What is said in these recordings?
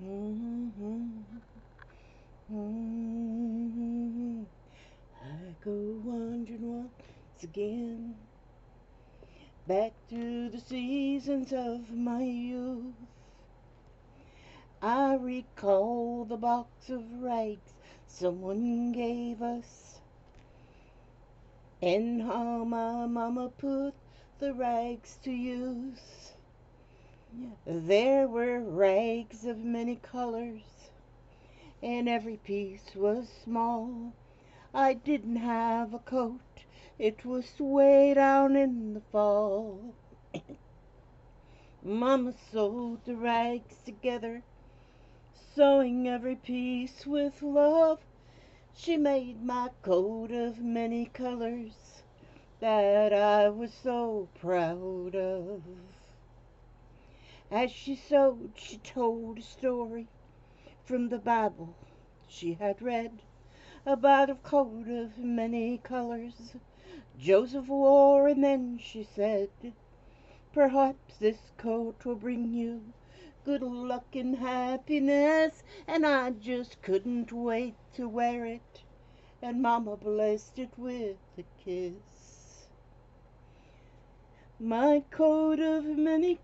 Mhm, mhm. I go wandering once again back through the seasons of my youth. I recall the box of rags someone gave us, and how my mama put the rags to use. There were rags of many colors, and every piece was small. I didn't have a coat, it was way down in the fall. Mama sewed the rags together, sewing every piece with love. She made my coat of many colors that I was so proud of. As she sewed, she told a story from the Bible she had read about a coat of many colors Joseph wore, and then she said, perhaps this coat will bring you good luck and happiness, and I just couldn't wait to wear it, and Mama blessed it with a kiss. My coat of many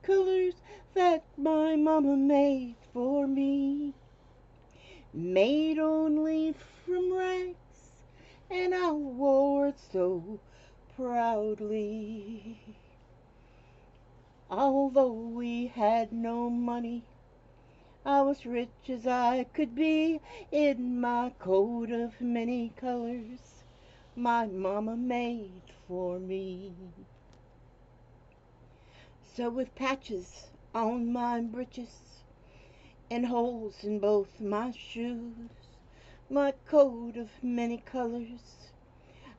colors that my Mama made for me, made only from rags, and I wore it so proudly. Although we had no money, I was rich as I could be in my coat of many colors my mama made for me. So with patches on my breeches and holes in both my shoes, my coat of many colors,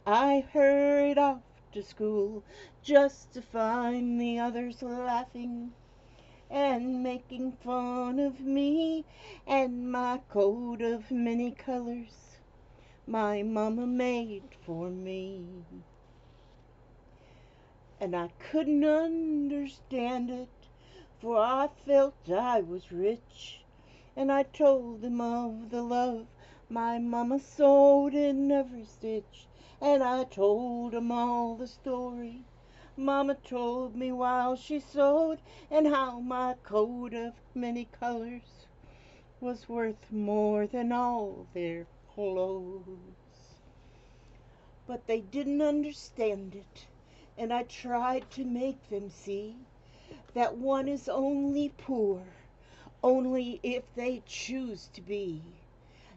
I hurried off to school just to find the others laughing and making fun of me and my coat of many colors my mama made for me. And I couldn't understand it, for I felt I was rich, and I told them of the love my mama sewed in every stitch, and I told 'em all the story Mama told me while she sewed, and how my coat of many colors was worth more than all their clothes. But they didn't understand it, and I tried to make them see that one is only poor only if they choose to be.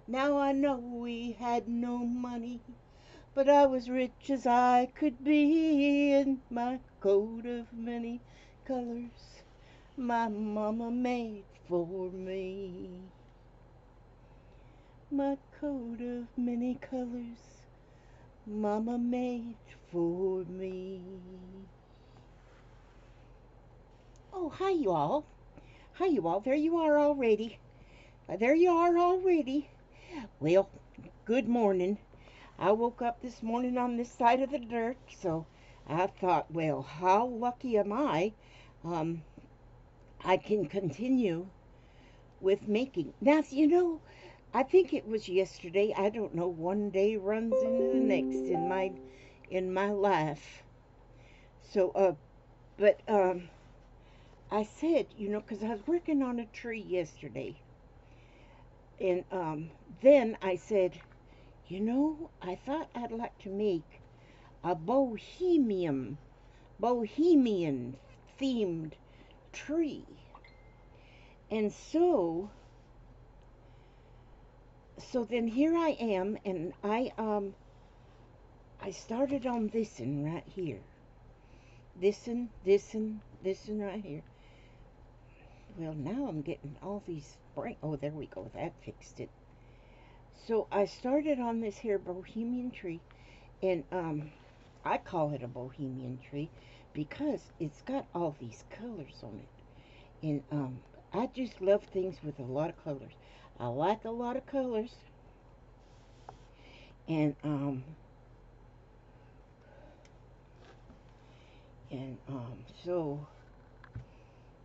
Now I know we had no money, but I was rich as I could be in my coat of many colors my mama made for me. My coat of many colors mama made for me. Oh, hi you all. Hi you all. There you are already. There you are already. Well, good morning. I woke up this morning on this side of the dirt, so I thought, well, how lucky am I? Um, I can continue with making. Now, I think it was yesterday. I don't know. One day runs into the next in my life. So, but I said, because I was working on a tree yesterday, and then I said, I thought I'd like to make a Bohemian themed tree. And so then here I am, and I started on this one right here. This one right here. Well, now I'm getting all these oh, there we go. That fixed it. So I started on this here Bohemian tree, and I call it a Bohemian tree because it's got all these colors on it. And I just love things with a lot of colors. I like a lot of colors. And so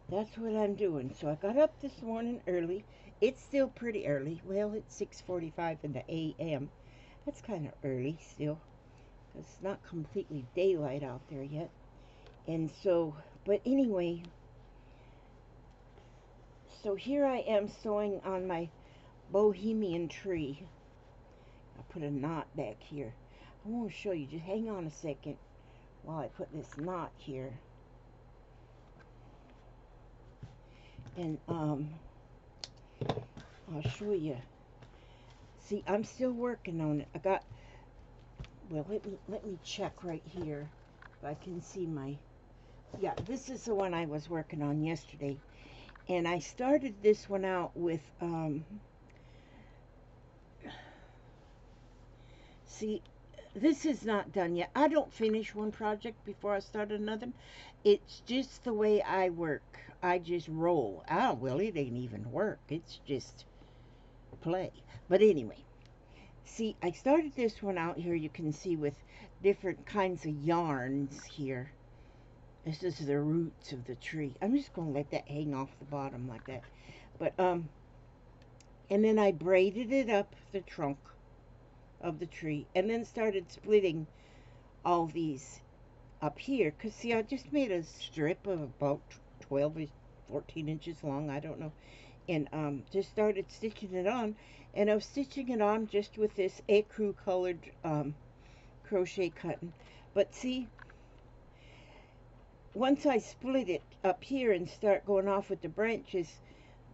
that's what I'm doing. So I got up this morning early. It's still pretty early. Well, it's 6:45 in the a.m. That's kind of early still. It's not completely daylight out there yet. And so, but anyway, so here I am sewing on my Bohemian tree. I put a knot back here. I want to show you. Just hang on a second while I put this knot here. And I'll show you. See, I'm still working on it. I got, well, let me check right here if I can see my, yeah, this is the one I was working on yesterday. And I started this one out with, see, this is not done yet. I don't finish one project before I start another. It's just the way I work. I just roll. Ah, well, it ain't even work. It's just play. But anyway, see, I started this one out here, you can see, with different kinds of yarns here. This is the roots of the tree. I'm just going to let that hang off the bottom like that. But, and then I braided it up the trunk of the tree, and then started splitting all these up here. Because, see, I just made a strip of about 12 or 14 inches long, I don't know. And just started stitching it on. And I was stitching it on just with this ecru colored crochet cotton. But see, once I split it up here and start going off with the branches,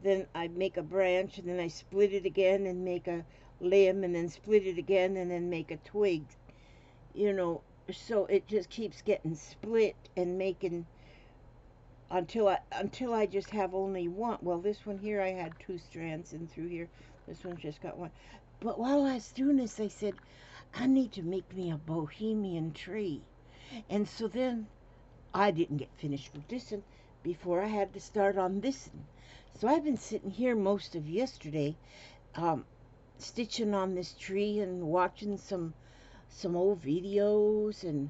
then I make a branch, and then I split it again and make a limb, and then split it again and then make a twig, you know. So it just keeps getting split and making until I just have only one. Well, this one here I had 2 strands, and through here this one's just got one. But while I was doing this, I said, I need to make me a Bohemian tree. And so then I didn't get finished with this one before I had to start on this one. So I've been sitting here most of yesterday, stitching on this tree and watching some old videos. And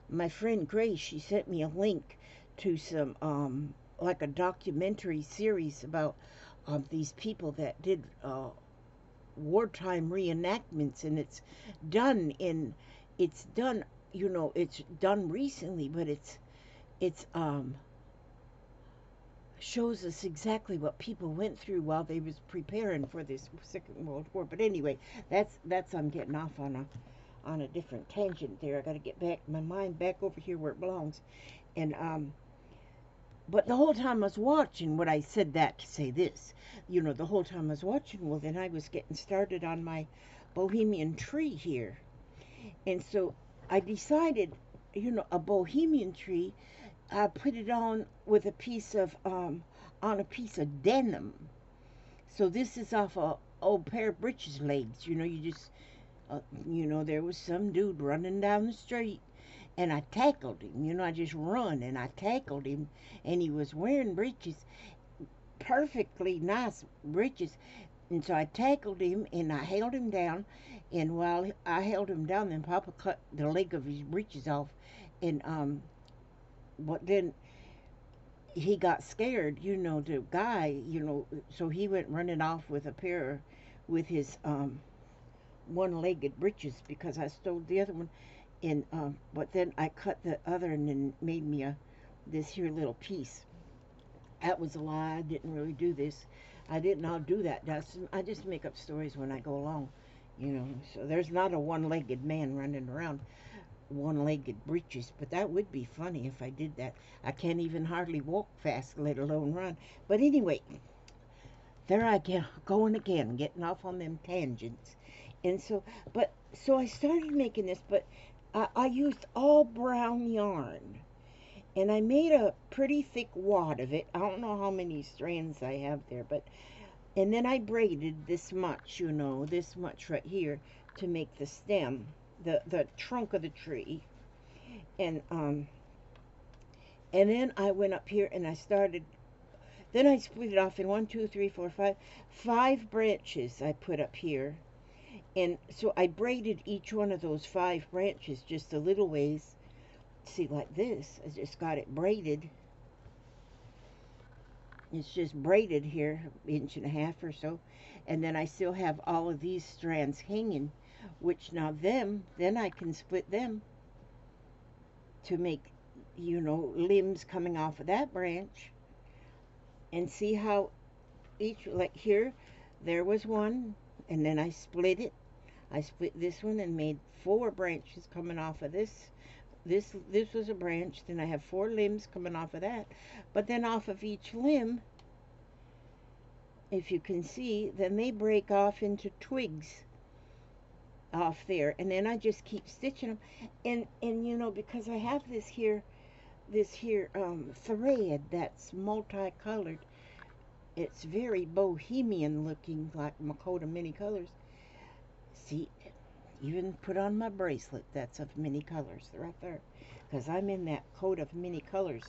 my friend Grace, she sent me a link to some like a documentary series about these people that did wartime reenactments, and it's done, you know, it's done recently, but it's shows us exactly what people went through while they was preparing for this Second World War. But anyway, that's I'm getting off on a different tangent there. I got to get back my mind back over here where it belongs. And but the whole time I was watching, what I said that to say this, you know, the whole time I was watching, well, then I was getting started on my Bohemian tree here. And so I decided, you know, a Bohemian tree, I put it on with a piece of denim. So this is off a old pair of breeches legs. You know, you just, you know, there was some dude running down the street, and I tackled him. You know, I just run and I tackled him, and he was wearing breeches, perfectly nice breeches. And so I tackled him and I held him down, and while I held him down, then Papa cut the leg of his breeches off, and but then he got scared, you know, the guy, you know, so he went running off with with his one-legged breeches, because I stole the other one. And but then I cut the other and then made me this here little piece. That was a lie. I didn't really do this. I did not do that. I just make up stories when I go along, you know. So there's not a one-legged man running around one-legged breeches, but that would be funny if I did that. I can't even hardly walk fast, let alone run. But anyway, there I get going again, getting off on them tangents. And so, so I started making this, but I used all brown yarn, and I made a pretty thick wad of it. I don't know how many strands I have there, but, and then I braided this much, you know, this much right here to make the stem, the trunk of the tree. And then I went up here and I started, then I split it off in 1, 2, 3, 4, 5 branches I put up here. And so I braided each one of those 5 branches just a little ways. See, like this, I just got it braided. It's just braided here, inch and a half or so. And then I still have all of these strands hanging, which now then I can split them to make, limbs coming off of that branch. And see how each, like here, there was one, and then I split it. I split this one and made 4 branches coming off of this. This was a branch. Then I have 4 limbs coming off of that. But then off of each limb, if you can see, then they break off into twigs off there, and then I just keep stitching them. And because I have this here thread that's multicolored. It's very bohemian looking, like my coat of many colors. See, even put on my bracelet that's of many colors right there, because I'm in that coat of many colors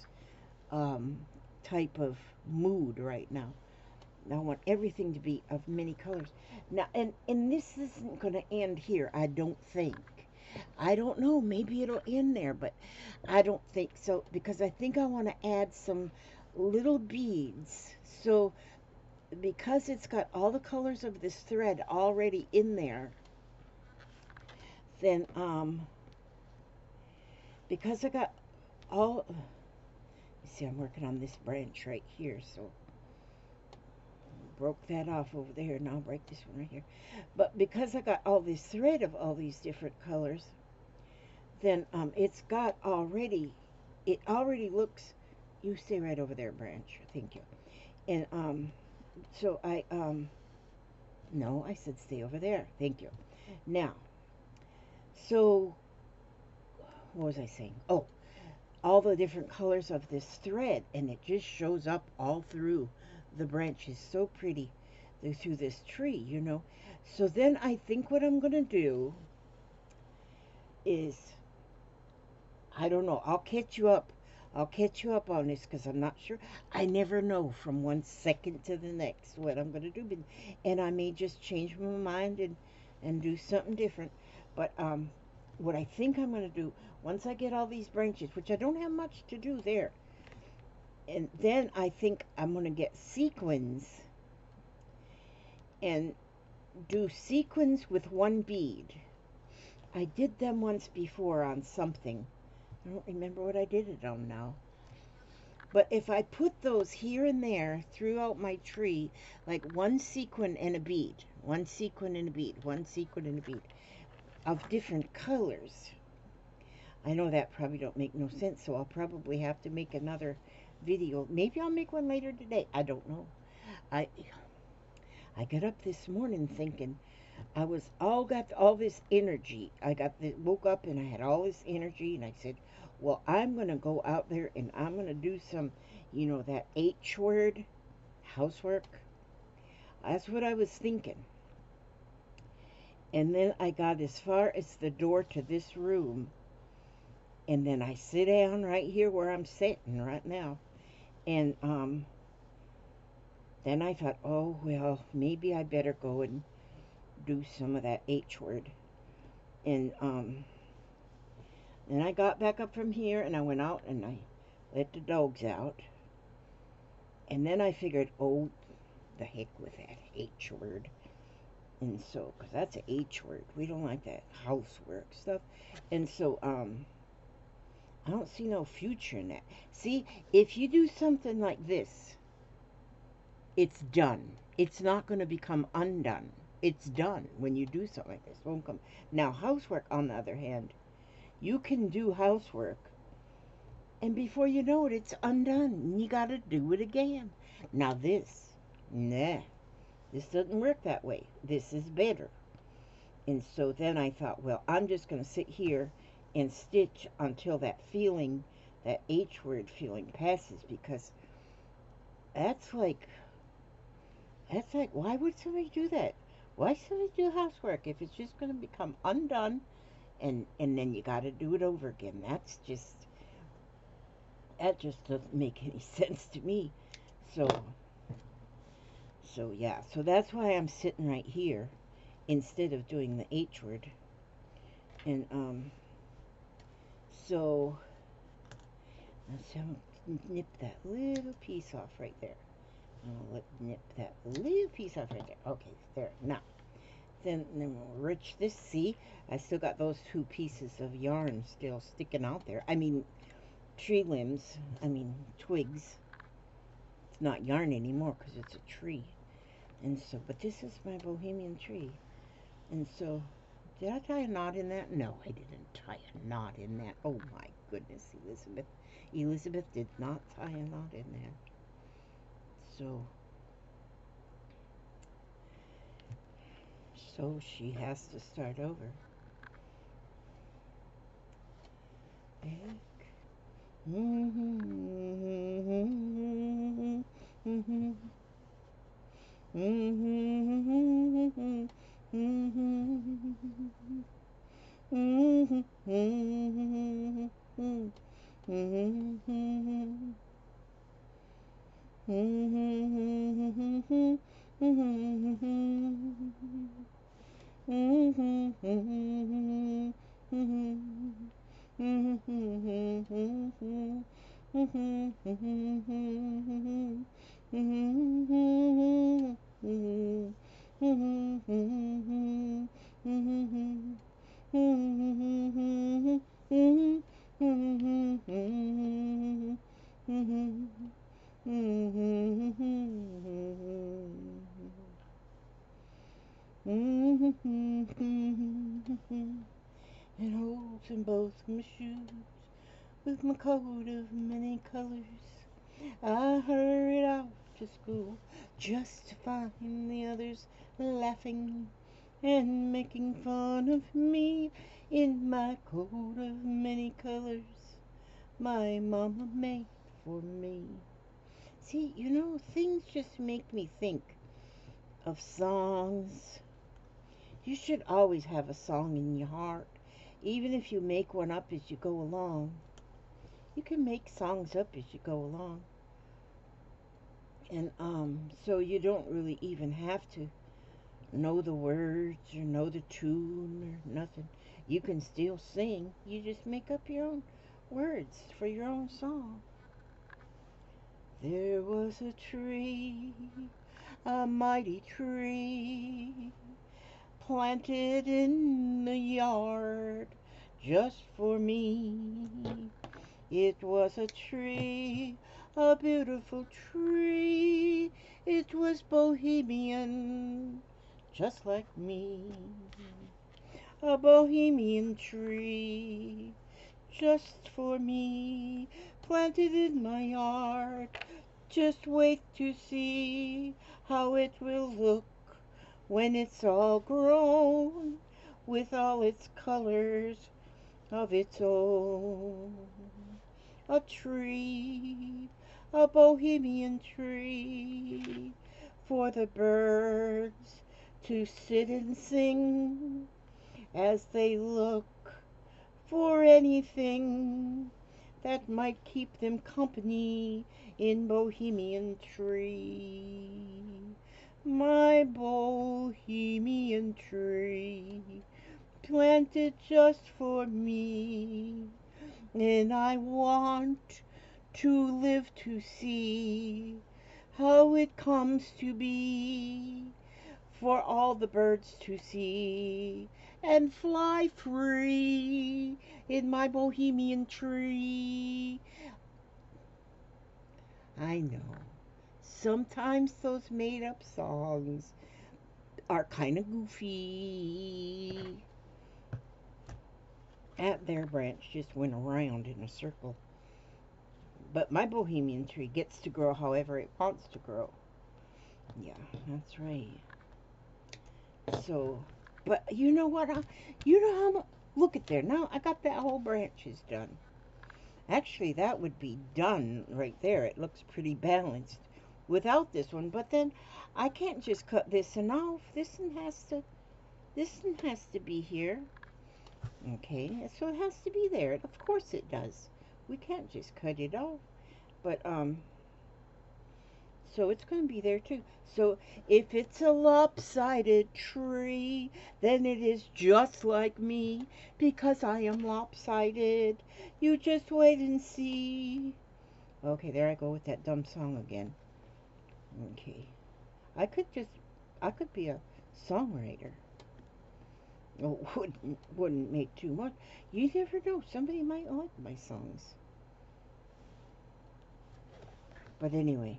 type of mood right now. I want everything to be of many colors. Now, and this isn't going to end here, I don't think. I don't know, maybe it'll end there, but I don't think so, because I think I want to add some little beads. So, because it's got all the colors of this thread already in there, then, because I got all, you see, I'm working on this branch right here, so broke that off over there, and I'll break this one right here. But because I got all this thread of all these different colors, then it already looks, you stay right over there, branch, thank you. And so no, I said stay over there, thank you. Now, so what was I saying? Oh, all the different colors of this thread, and it just shows up all through the branches, so pretty through this tree, So then I think what I'm gonna do is, I don't know, I'll catch you up on this, because I'm not sure. I never know from one second to the next what I'm gonna do, and I may just change my mind and do something different. But what I think I'm gonna do, once I get all these branches, which I don't have much to do there, and then I think I'm going to get sequins and do sequins with 1 bead. I did them once before on something. I don't remember what I did it on now. But if I put those here and there throughout my tree, like 1 sequin and a bead, 1 sequin and a bead, 1 sequin and a bead of different colors. I know that probably don't make no sense, so I'll probably have to make another video. Maybe I'll make one later today. I don't know. I got up this morning thinking I got all this energy. Woke up and I had all this energy, and I said, well, I'm going to go out there and I'm going to do some, that H word housework. That's what I was thinking. And then I got as far as the door to this room, and then I sit down right here where I'm sitting right now. And then I thought, oh, well, maybe I better go and do some of that H word. And then I got back up from here, and I went out and I let the dogs out. And then I figured, oh, the heck with that H word. And so, because that's an H word. We don't like that housework stuff. And so, I don't see no future in that. See, if you do something like this, it's done. It's not going to become undone. It's done when you do something like this. It won't come. Now, housework, on the other hand, you can do housework, and before you know it, it's undone. And you got to do it again. Now this, nah, this doesn't work that way. This is better. And so then I thought, well, I'm just going to sit here and stitch until that feeling, that H word feeling passes, because that's like, why would somebody do that? Why should somebody do housework if it's just going to become undone, and then you got to do it over again? That just doesn't make any sense to me. So yeah, so that's why I'm sitting right here instead of doing the H word. And so let's nip that little piece off right there. I'll nip that little piece off right there. Okay, there. Now, then we'll rich this. See, I still got those 2 pieces of yarn still sticking out there. I mean, tree limbs. I mean, twigs. It's not yarn anymore because it's a tree. And so, but this is my Bohemian tree. And so, did I tie a knot in that? No, I didn't tie a knot in that. Oh my goodness, Elizabeth. Elizabeth did not tie a knot in there. So she has to start over. Back. And holes in both my shoes, with my coat of many colors, I hurried off to school just to find the others laughing and making fun of me in my coat of many colors my mama made for me. See, you know, things just make me think of songs. You should always have a song in your heart, even if you make one up as you go along. You can make songs up as you go along. And so you don't really even have to know the words or know the tune or nothing. You can still sing. You just make up your own words for your own song. There was a tree, a mighty tree, planted in the yard just for me. It was a tree, a beautiful tree. It was Bohemian, just like me. A Bohemian tree, just for me, planted in my yard. Just wait to see how it will look when it's all grown, with all its colors of its own. A tree, a Bohemian tree, for the birds to sit and sing as they look for anything that might keep them company in Bohemian tree. My Bohemian tree, planted just for me, and I want to live to see how it comes to be for all the birds to see and fly free in my Bohemian tree. I know, sometimes those made up songs are kind of goofy. Their branch just went around in a circle. But my Bohemian tree gets to grow however it wants to grow. Yeah, that's right. So, but you know what? You know how much? Look at there. Now I got that whole branches done. Actually, that would be done right there. It looks pretty balanced without this one. But then I can't just cut this one off. This one has to be here. Okay, so it has to be there. Of course it does. We can't just cut it off. But so it's going to be there too. So if it's a lopsided tree, then it is just like me, because I am lopsided. You just wait and see. Okay, there I go with that dumb song again. Okay. I could just, I could be a songwriter. Well, wouldn't make too much. You never know. Somebody might like my songs. But anyway,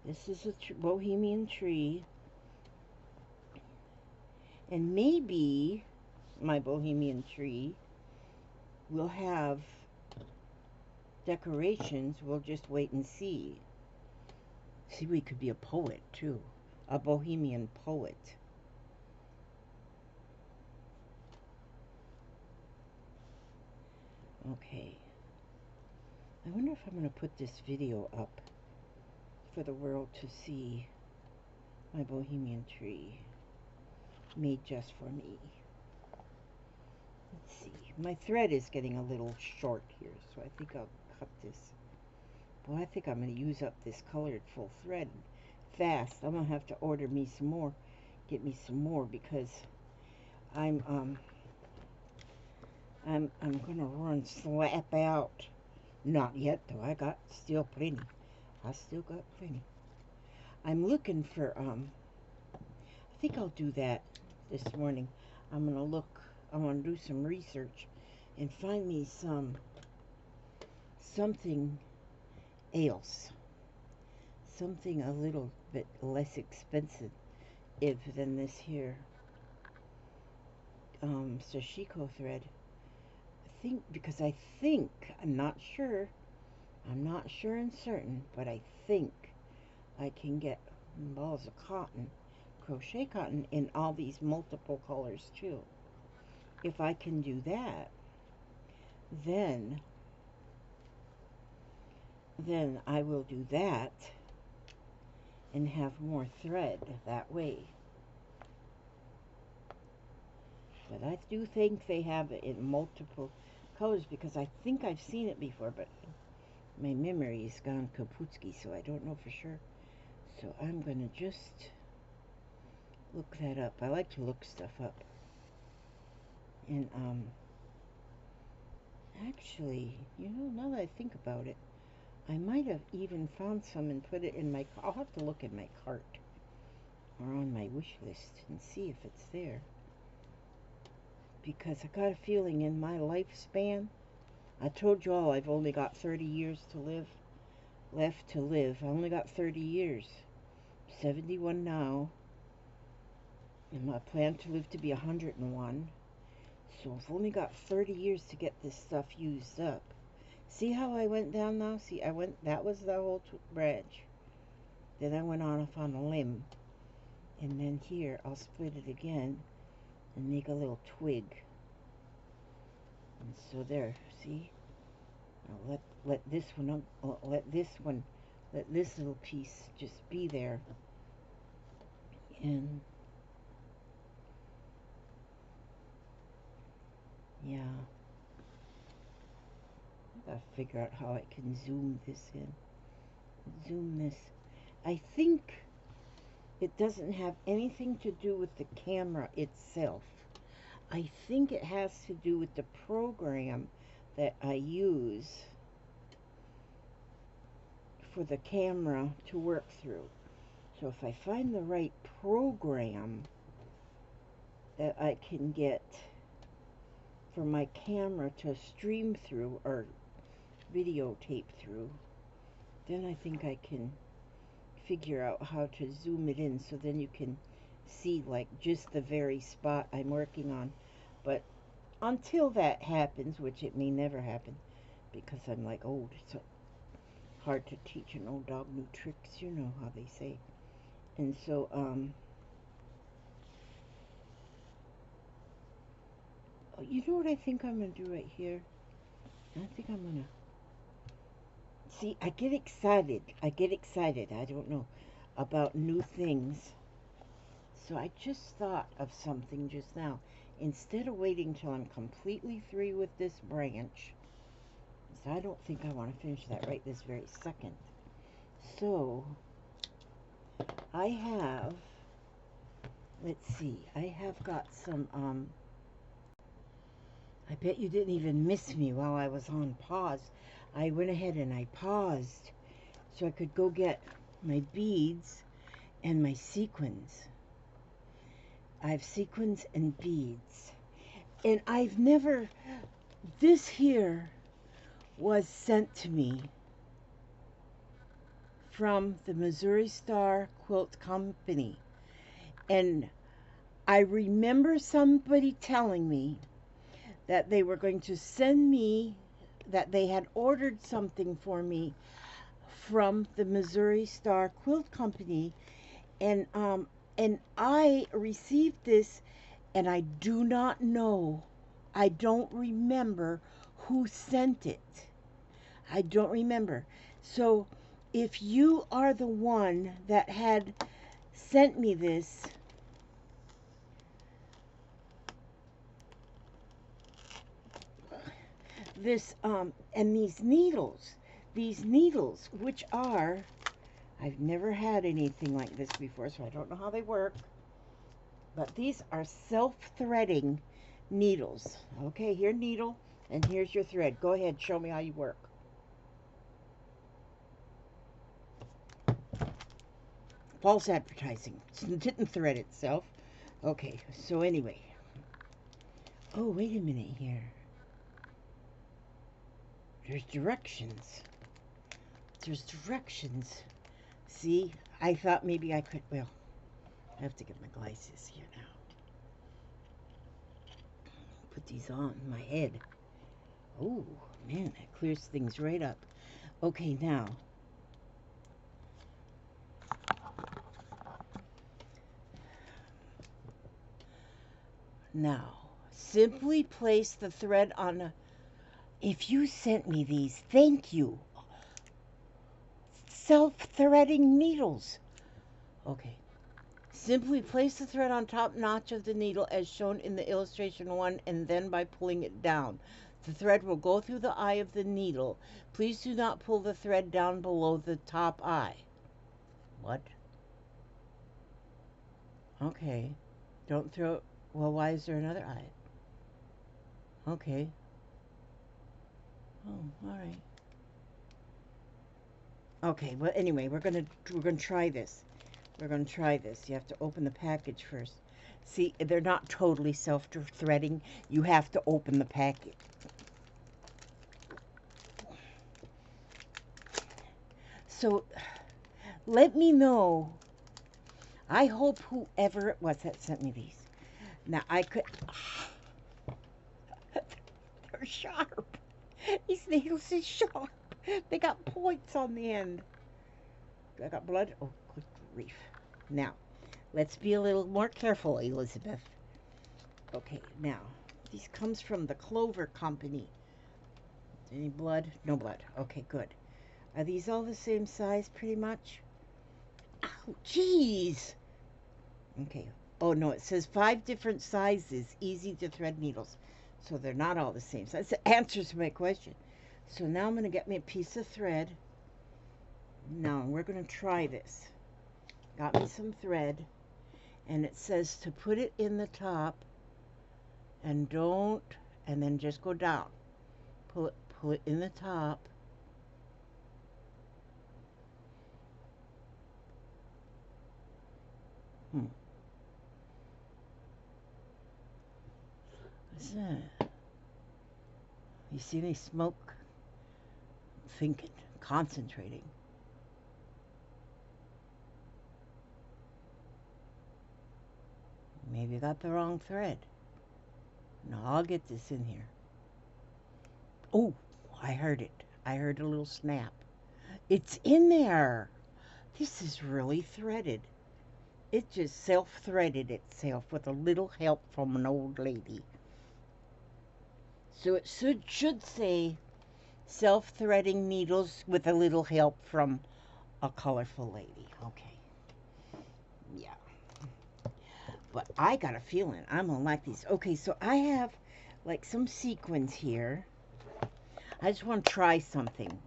this is a Bohemian tree. And maybe my Bohemian tree will have decorations. We'll just wait and see. See, we could be a poet too. A Bohemian poet. Okay. I wonder if I'm going to put this video up for the world to see my Bohemian tree made just for me. Let's see. My thread is getting a little short here, so I think I'll cut this. Well, I think I'm going to use up this colored full thread fast. I'm going to have to order me some more, get me some more, because I'm going to run slap out. Not yet, though. I got still plenty. I still got plenty. I'm looking for, I think I'll do that this morning. I'm going to do some research and find me something else. Something a little bit less expensive than this here sashiko thread. Because I think, I'm not sure and certain, but I think I can get balls of cotton, crochet cotton, in all these multiple colors too. If I can do that, then I will do that and have more thread that way. But I do think they have it in multiple colors, because I think I've seen it before, but my memory is gone kaputski, so I don't know for sure. So I'm going to just look that up. I like to look stuff up. And actually, you know, now that I think about it, I might have even found some and put it in my, I'll have to look in my cart or on my wish list and see if it's there. Because I got a feeling in my lifespan, I told you all I've only got 30 years to live, left to live. I only got 30 years. 71 now. And I plan to live to be 101. So I've only got 30 years to get this stuff used up. See how I went down now? See, that was the whole branch. Then I went off on a limb. And then here, I'll split it again and make a little twig. And so there, see? Now let this little piece just be there. And yeah, I gotta figure out how I can zoom this in. Zoom this. I think it doesn't have anything to do with the camera itself. I think it has to do with the program that I use for the camera to work through. So if I find the right program that I can get for my camera to stream through or videotape through, then I think I can figure out how to zoom it in so then you can see like just the very spot I'm working on. But until that happens, which it may never happen because I'm like old, it's hard to teach an old dog new tricks, you know how they say. And so you know what I think I'm gonna do right here? I think I'm gonna see, I get excited, I don't know, about new things. So I just thought of something just now. Instead of waiting till I'm completely through with this branch, so I don't think I want to finish that right this very second. So I have, let's see, I have got some, I bet you didn't even miss me while I was on pause. I went ahead and I paused so I could go get my beads and my sequins. I have sequins and beads. And I've never, this here was sent to me from the Missouri Star Quilt Company. And I remember somebody telling me that they were going to send me, that they had ordered something for me from the Missouri Star Quilt Company, and I received this, and I do not know, I don't remember who sent it. I don't remember. So if you are the one that had sent me this, and these needles, which are, I've never had anything like this before, so I don't know how they work, but these are self-threading needles. Okay, here needle, and here's your thread. Go ahead, show me how you work. False advertising. It didn't thread itself. Okay, so anyway. Oh, wait a minute here. There's directions. There's directions. See, I thought maybe I could, well, I have to get my glasses here now. Put these on my head. Oh, man, that clears things right up. Okay, now. Now, simply place the thread on a, if you sent me these, thank you. Self-threading needles. Okay. Simply place the thread on top notch of the needle as shown in the illustration 1, and then by pulling it down. The thread will go through the eye of the needle. Please do not pull the thread down below the top eye. What? Okay. Don't throw, well, why is there another eye? Okay. Oh, all right. Okay, well, anyway, we're gonna try this. We're gonna try this. You have to open the package first. See, they're not totally self-threading. You have to open the package. So, let me know. I hope whoever it was that sent me these. Now, I could... They're sharp. These needles are sharp. They got points on the end. I got blood. Oh, good grief. Now, let's be a little more careful, Elizabeth. Okay, now, these comes from the Clover Company. Any blood? No blood. Okay, good. Are these all the same size, pretty much? Ow, jeez. Okay. Oh, no, it says 5 different sizes, easy to thread needles. So they're not all the same size. That answers my question. So now I'm going to get me a piece of thread. Now we're going to try this. Got me some thread, and it says to put it in the top, and don't, and then just go down. Pull it in the top. What's that? You see any smoke? Thinking, concentrating. Maybe I got the wrong thread. No, I'll get this in here. Oh, I heard it. I heard a little snap. It's in there. This is really threaded. It just self-threaded itself with a little help from an old lady. So it should say self-threading needles with a little help from a colorful lady. Okay. Yeah. But I got a feeling I'm going to like these. Okay, so I have like some sequins here. I just want to try something.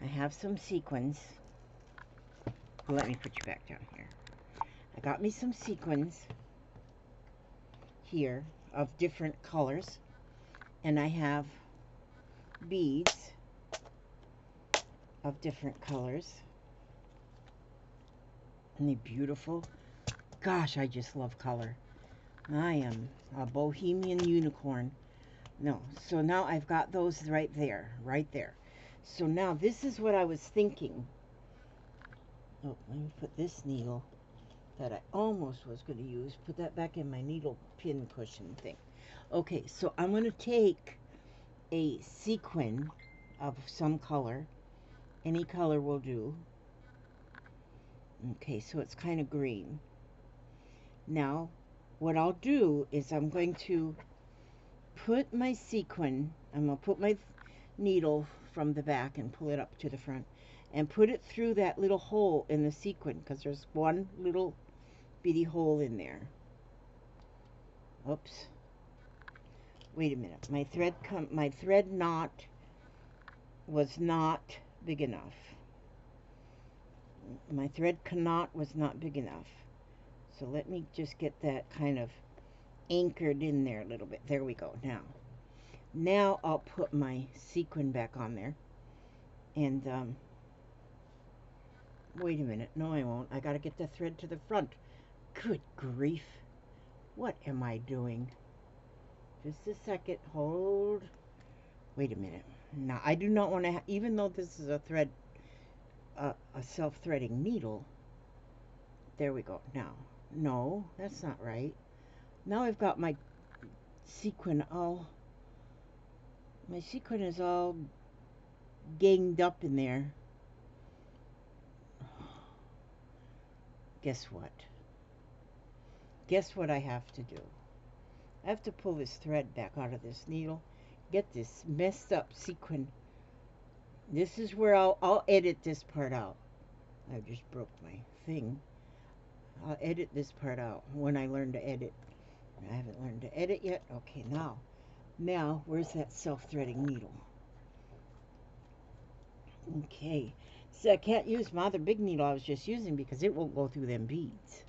I have some sequins. Let me put you back down here. I got me some sequins here of different colors. And I have beads of different colors. Isn't they beautiful? Gosh, I just love color. I am a Bohemian unicorn. No, so now I've got those right there, right there. So now this is what I was thinking. Oh, let me put this needle that I almost was going to use, put that back in my needle pin cushion thing. Okay, so I'm going to take a sequin of some color. Any color will do. Okay, so it's kind of green. Now, what I'll do is I'm going to put my sequin, I'm going to put my needle from the back and pull it up to the front and put it through that little hole in the sequin, because there's one little bitty hole in there. Oops. Wait a minute. My thread knot was not big enough. My thread knot was not big enough. So let me just get that kind of anchored in there a little bit. There we go. Now I'll put my sequin back on there. And wait a minute. No, I won't. I got to get the thread to the front. Good grief. What am I doing? Just a second. Hold. Wait a minute. Now, I do not want to, even though this is a thread, a self-threading needle. There we go. Now, no, that's not right. Now I've got my sequin all, my sequin is all ganged up in there. Guess what? Guess what I have to do? I have to pull this thread back out of this needle, get this messed up sequin. This is where I'll edit this part out. I just broke my thing. I'll edit this part out when I learn to edit. I haven't learned to edit yet. Okay, now where's that self-threading needle? Okay, so I can't use my other big needle I was just using because it won't go through them beads.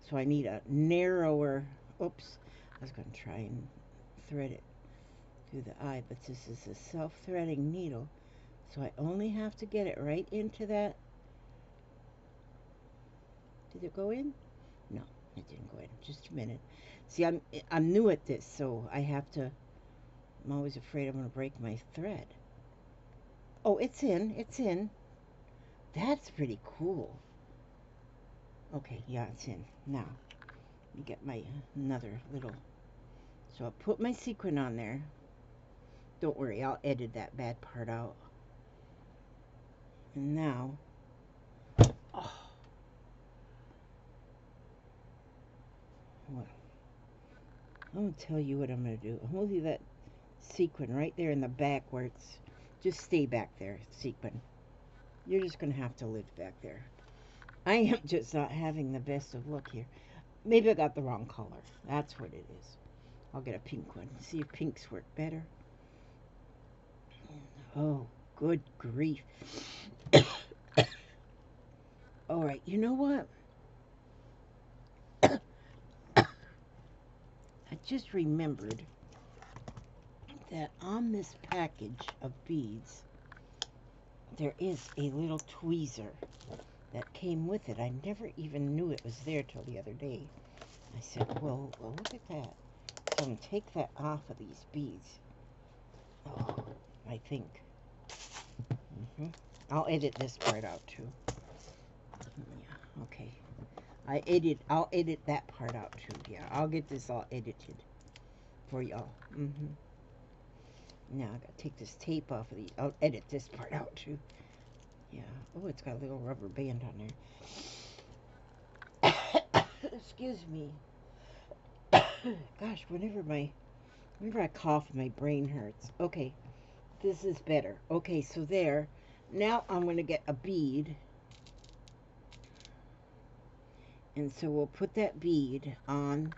So I need a narrower, oops, I was going to try and thread it through the eye, but this is a self-threading needle, so I only have to get it right into that. Did it go in? No, it didn't go in. Just a minute. See, I'm new at this, so I have to, I'm always afraid I'm going to break my thread. Oh, it's in. It's in. That's pretty cool. Okay, yeah, it's in. Now, let me get my another little. So I'll put my sequin on there. Don't worry, I'll edit that bad part out. And now, oh, well, I'm going to tell you what I'm going to do. I'm going to leave that sequin right there in the back where it's, just stay back there, sequin. You're just going to have to live back there. I am just not having the best of luck here. Maybe I got the wrong color. That's what it is. I'll get a pink one. See if pinks work better. Oh, good grief. All right, you know what? I just remembered that on this package of beads, there is a little tweezer that came with it. I never even knew it was there till the other day. I said, well look at that. So I'm going to take that off of these beads. Oh, I think. I'll edit this part out too. Yeah, okay. I'll edit that part out too. Yeah, I'll get this all edited for y'all. Now I gotta take this tape off of these. I'll edit this part out too. Yeah. Oh, it's got a little rubber band on there. Excuse me. Gosh, whenever I cough, my brain hurts. Okay, this is better. Okay, so there. Now I'm going to get a bead. And so we'll put that bead on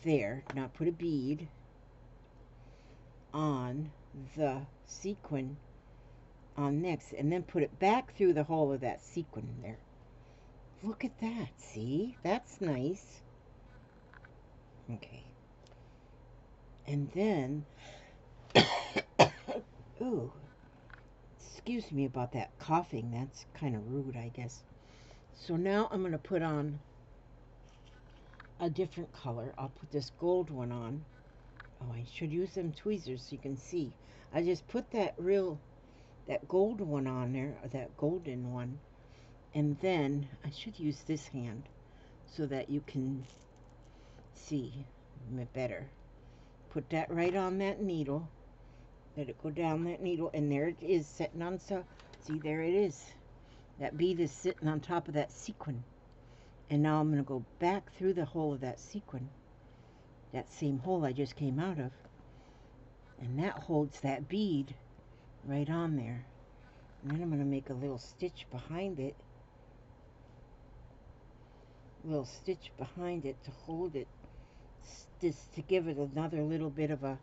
there. Now put a bead on the sequin on next. And then put it back through the hole of that sequin there. Look at that. See? That's nice. Okay. And then, ooh, excuse me about that coughing. That's kind of rude, I guess. So now I'm going to put on a different color. I'll put this gold one on. Oh, I should use them tweezers so you can see. I just put that gold one on there, or that golden one, and then I should use this hand so that you can see better. Put that right on that needle. Let it go down that needle, and there it is sitting on. So see, there it is. That bead is sitting on top of that sequin. And now I'm going to go back through the hole of that sequin, that same hole I just came out of, and that holds that bead right on there. And then I'm going to make a little stitch behind it, to hold it, just to give it another little bit of a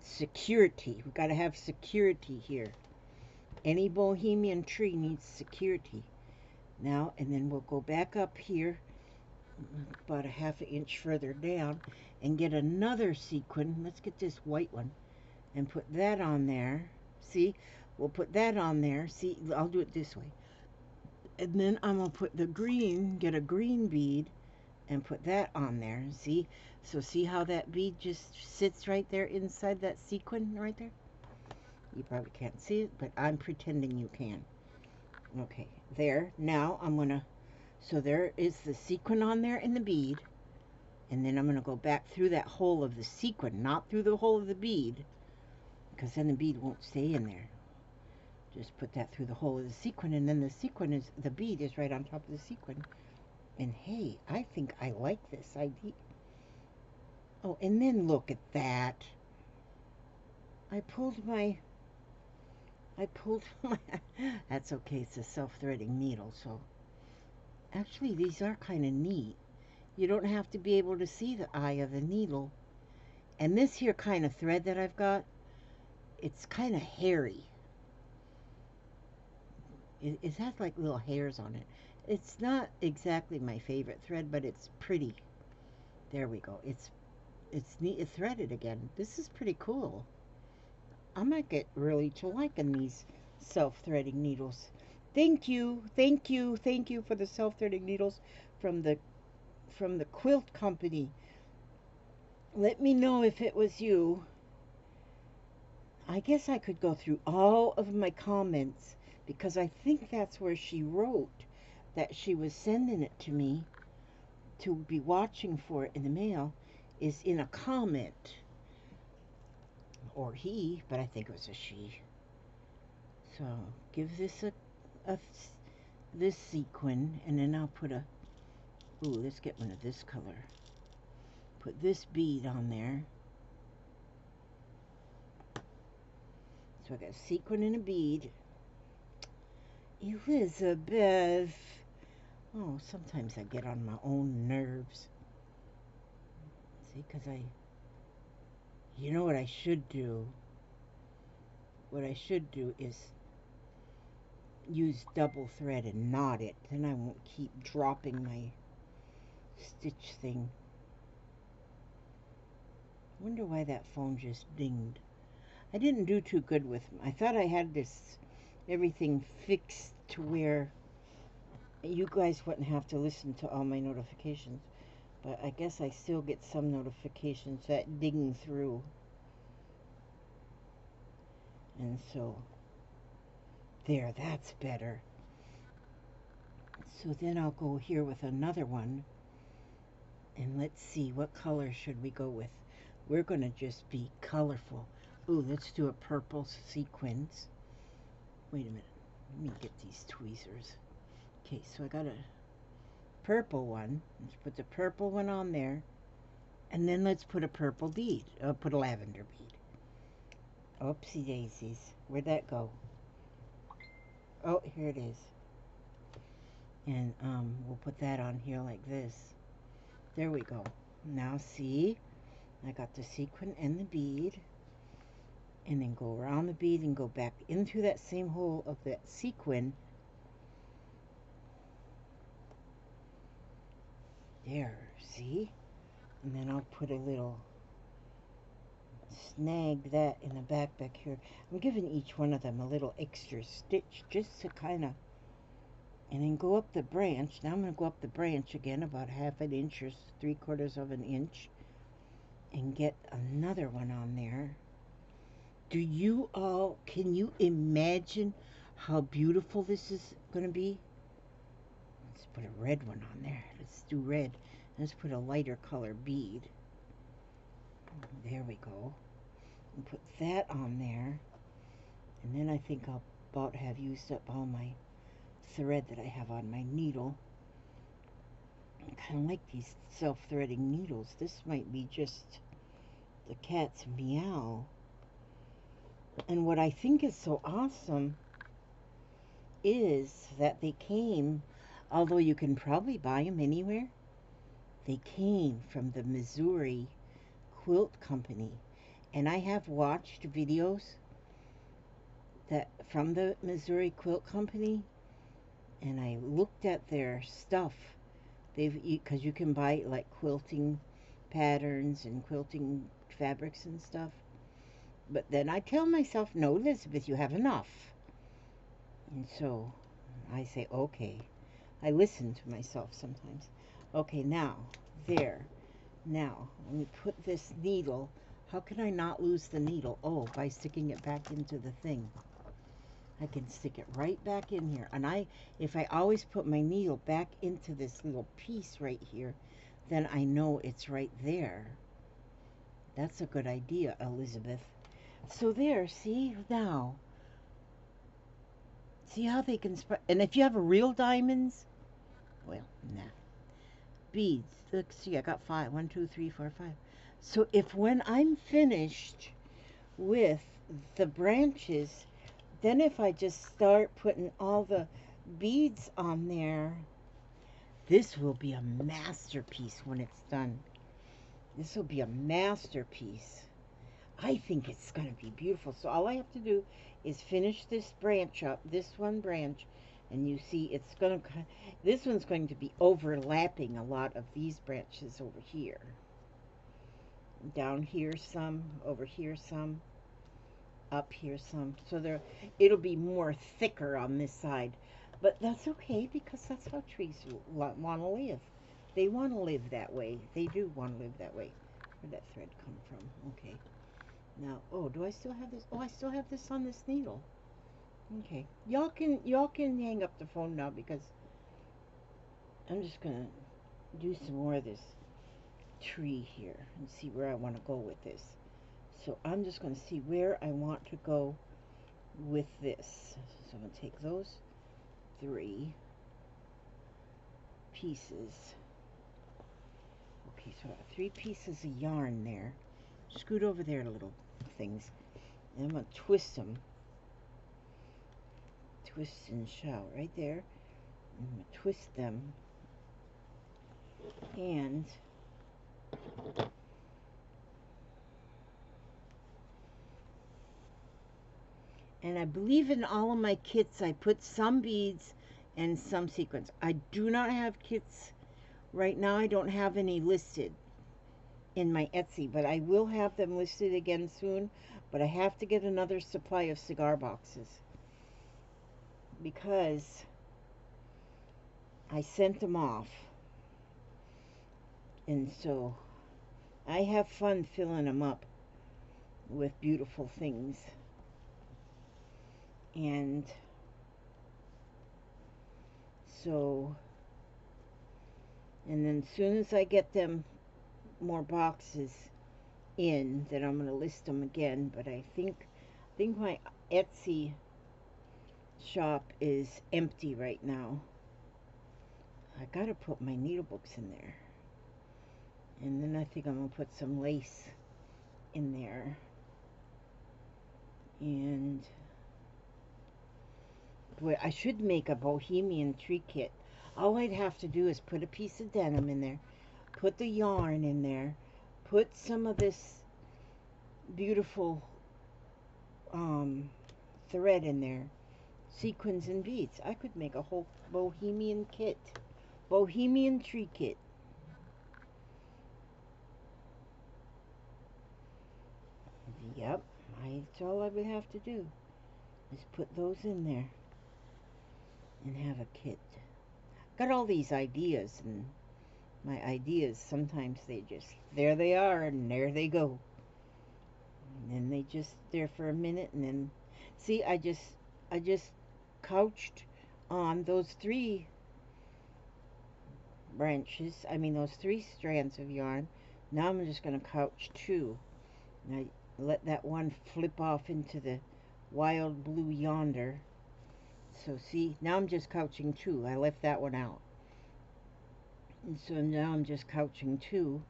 security. We've got to have security here. Any Bohemian tree needs security. Now, and then we'll go back up here about a half an inch further down and get another sequin. Let's get this white one and put that on there. See, we'll put that on there. See, I'll do it this way. And then I'm going to put the green, get a green bead and put that on there. See? So see how that bead just sits right there inside that sequin right there? You probably can't see it, but I'm pretending you can. Okay, there. Now I'm going to, so there is the sequin on there and the bead. And then I'm going to go back through that hole of the sequin, not through the hole of the bead, because then the bead won't stay in there. Just put that through the hole of the sequin, and then the bead is right on top of the sequin. And hey, I think I like this idea. Oh, and then look at that. I pulled my, that's okay, it's a self-threading needle, so. Actually, these are kind of neat. You don't have to be able to see the eye of the needle. And this here kind of thread that I've got, it's kind of hairy. It has like little hairs on it. It's not exactly my favorite thread, but it's pretty. There we go. It's neat. It's threaded again. This is pretty cool. I might get really to liking these self-threading needles. Thank you for the self-threading needles from the quilt company. Let me know if it was you. I guess I could go through all of my comments, because I think that's where she wrote that she was sending it to me to be watching for it in the mail, is in a comment. Or he, but I think it was a she. So give this this sequin, and then I'll put a, ooh, let's get one of this color. Put this bead on there. So I got a sequin and a bead. Elizabeth. Oh, sometimes I get on my own nerves. See, because you know what I should do? What I should do is use double thread and knot it. Then I won't keep dropping my stitch thing. I wonder why that phone just dinged. I didn't do too good with, I thought I had everything fixed to where you guys wouldn't have to listen to all my notifications. But I guess I still get some notifications that ding through. And so, there, that's better. So then I'll go here with another one. And let's see, what color should we go with? We're going to just be colorful. Ooh, let's do a purple sequins. Wait a minute. Let me get these tweezers. Okay, so I got a purple one. Let's put the purple one on there. And then let's put a purple bead. Put a lavender bead. Oopsie daisies. Where'd that go? Oh, here it is. And we'll put that on here like this. There we go. Now see, I got the sequin and the bead. And then go around the bead and go back into that same hole of that sequin. There, see? And then I'll put a little snag that in the back here. I'm giving each one of them a little extra stitch just to kind of, and then go up the branch. Now I'm going to go up the branch again about 1/2 inch or 3/4 of an inch and get another one on there. Do you all, can you imagine how beautiful this is going to be? Let's put a red one on there. Let's do red. Let's put a lighter color bead. There we go. And put that on there. And then I think I'll about have used up all my thread that I have on my needle. I kind of like these self-threading needles. This might be just the cat's meow. And what I think is so awesome is that they came, although you can probably buy them anywhere, they came from the Missouri Quilt Company. And I have watched videos that from the Missouri Quilt Company, and I looked at their stuff. Because you can buy like quilting patterns and quilting fabrics and stuff. But then I tell myself, no, Elizabeth, you have enough. And so I say, okay. I listen to myself sometimes. Okay, now, there. Now, let me put this needle. How can I not lose the needle? Oh, by sticking it back into the thing. I can stick it right back in here. And if I always put my needle back into this little piece right here, then I know it's right there. That's a good idea, Elizabeth. So there, see now. See how they can spread. And if you have real diamonds, well, nah. Beads. Let's see, I got 5. 1, 2, 3, 4, 5. So if when I'm finished with the branches, then if I just start putting all the beads on there, this will be a masterpiece when it's done. This will be a masterpiece. I think it's going to be beautiful. So all I have to do is finish this branch up, this one branch, and you see it's going to, this one's going to be overlapping a lot of these branches over here. Down here some, over here some, up here some. So it'll be more thicker on this side. But that's okay, because that's how trees want to live. They want to live that way. They do want to live that way. Where'd that thread come from? Okay. Now, oh, do I still have this? Oh, I still have this on this needle. Okay. Y'all can hang up the phone now, because I'm just going to do some more of this tree here and see where I want to go with this. So I'm just going to see where I want to go with this. So I'm going to take those 3 pieces. Okay, so I got 3 pieces of yarn there. Scoot over there, little things. And I'm going to twist them. Twist and shout right there. I'm going to twist them. And I believe in all of my kits I put some beads and some sequins. I do not have kits right now. I don't have any listed in my Etsy, but I will have them listed again soon. But I have to get another supply of cigar boxes, because I sent them off. And so I have fun filling them up with beautiful things. And so, and then as soon as I get them more boxes in, then I'm going to list them again. But I think my Etsy shop is empty right now. I got to put my needlebooks in there. And then I think I'm going to put some lace in there. And boy, I should make a Bohemian tree kit. All I'd have to do is put a piece of denim in there, put the yarn in there, put some of this beautiful thread in there, sequins and beads. I could make a whole Bohemian kit, Bohemian tree kit. Yep, that's all I would have to do is put those in there and have a kit. Got all these ideas, and my ideas sometimes they just there they are and there they go. And then they just there for a minute and then see I just couched on those three branches, I mean those three strands of yarn. Now I'm just going to couch two. And I let that one flip off into the wild blue yonder. So see, now I'm just couching two. I left that one out. And so now I'm just couching two.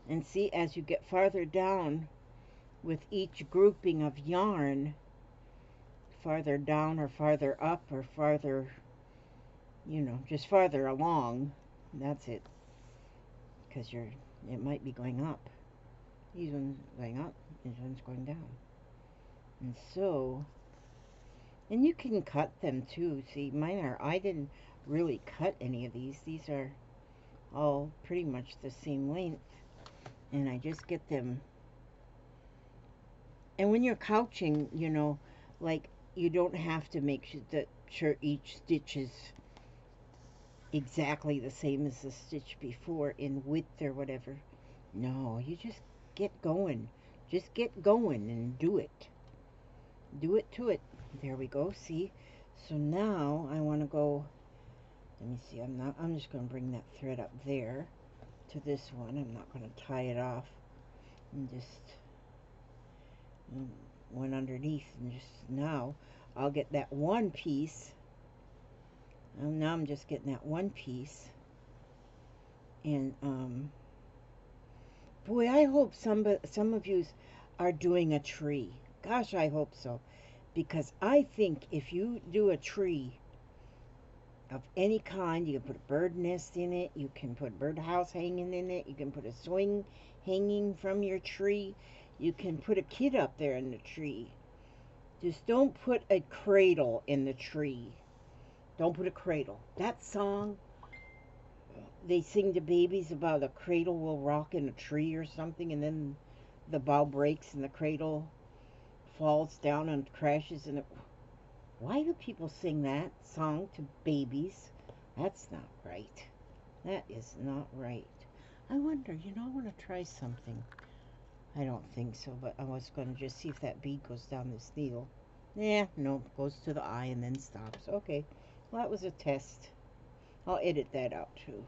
And see, as you get farther down with each grouping of yarn, farther down or farther up or farther, you know, just farther along, that's it. Because it might be going up. These ones going up, these ones going down. And so, and you can cut them too. See, mine are, I didn't really cut any of these. These are all pretty much the same length. And I just get them. And when you're couching, you know, like you don't have to make sure each stitch is exactly the same as the stitch before in width or whatever. No, you just get going. Just get going and do it. Do it to it. There we go. See? So now I want to go, let me see, I'm just going to bring that thread up there to this one. I'm not going to tie it off. And just one underneath, and just now I'll get that one piece. And now I'm just getting that one piece. And boy, I hope some of you are doing a tree. Gosh, I hope so. Because I think if you do a tree of any kind, you can put a bird nest in it, you can put a birdhouse hanging in it, you can put a swing hanging from your tree, you can put a kid up there in the tree. Just don't put a cradle in the tree. Don't put a cradle. That song, they sing to babies about a cradle will rock in a tree or something, and then the bough breaks and the cradle falls down and crashes in it. Why do people sing that song to babies? That's not right. That is not right. I wonder, you know, I want to try something. I don't think so, but I was going to just see if that bead goes down this needle. No, goes to the eye and then stops. Okay, well, that was a test. I'll edit that out too.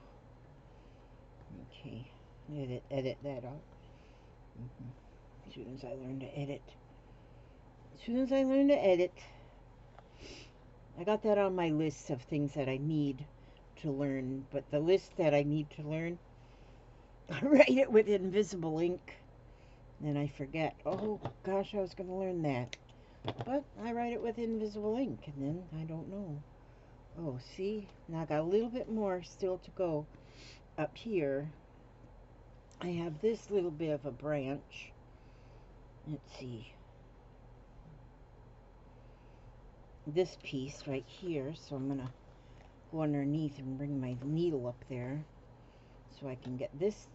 Okay, edit that out. As soon as I learn to edit. As soon as I learn to edit. I got that on my list of things that I need to learn, but the list that I need to learn, I write it with invisible ink. Then I forget. Oh gosh, I was going to learn that. But I write it with invisible ink, and then I don't know. Oh, see? Now I got a little bit more still to go up here. I have this little bit of a branch. Let's see. This piece right here. So I'm going to go underneath and bring my needle up there so I can get this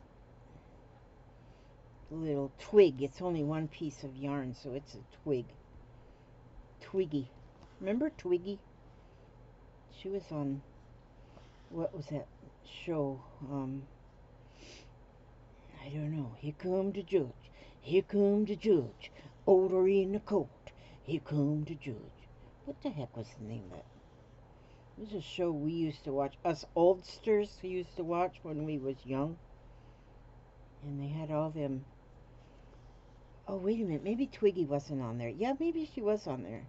little twig. It's only one piece of yarn, so it's a twig. Twiggy. Remember Twiggy? She was on, what was that show? I don't know. Here come the judge. Here come the judge. Odor in the court. Here come the judge. What the heck was the name of that? This is a show we used to watch. Us oldsters used to watch when we was young. And they had all them. Oh, wait a minute. Maybe Twiggy wasn't on there. Yeah, maybe she was on there.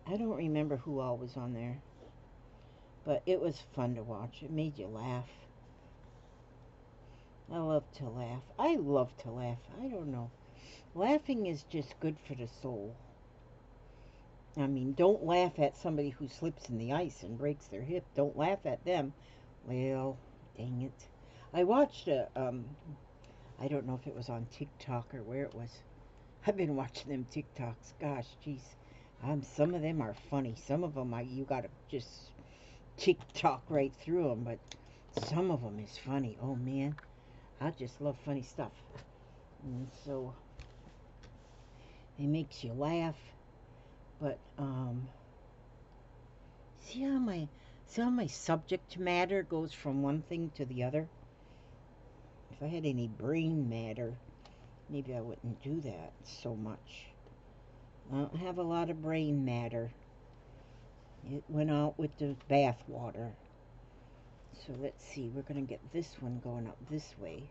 I don't remember who all was on there. But it was fun to watch. It made you laugh. I love to laugh. I love to laugh. I don't know. Laughing is just good for the soul. I mean, don't laugh at somebody who slips in the ice and breaks their hip. Don't laugh at them. Well, dang it. I watched I don't know if it was on TikTok or where it was. I've been watching them TikToks. Gosh, jeez. Some of them are funny. Some of them you gotta just TikTok right through them. But some of them is funny. Oh, man. I just love funny stuff. And so it makes you laugh. But see how my subject matter goes from one thing to the other? If I had any brain matter, maybe I wouldn't do that so much. I don't have a lot of brain matter. It went out with the bath water. So let's see, we're going to get this one going up this way.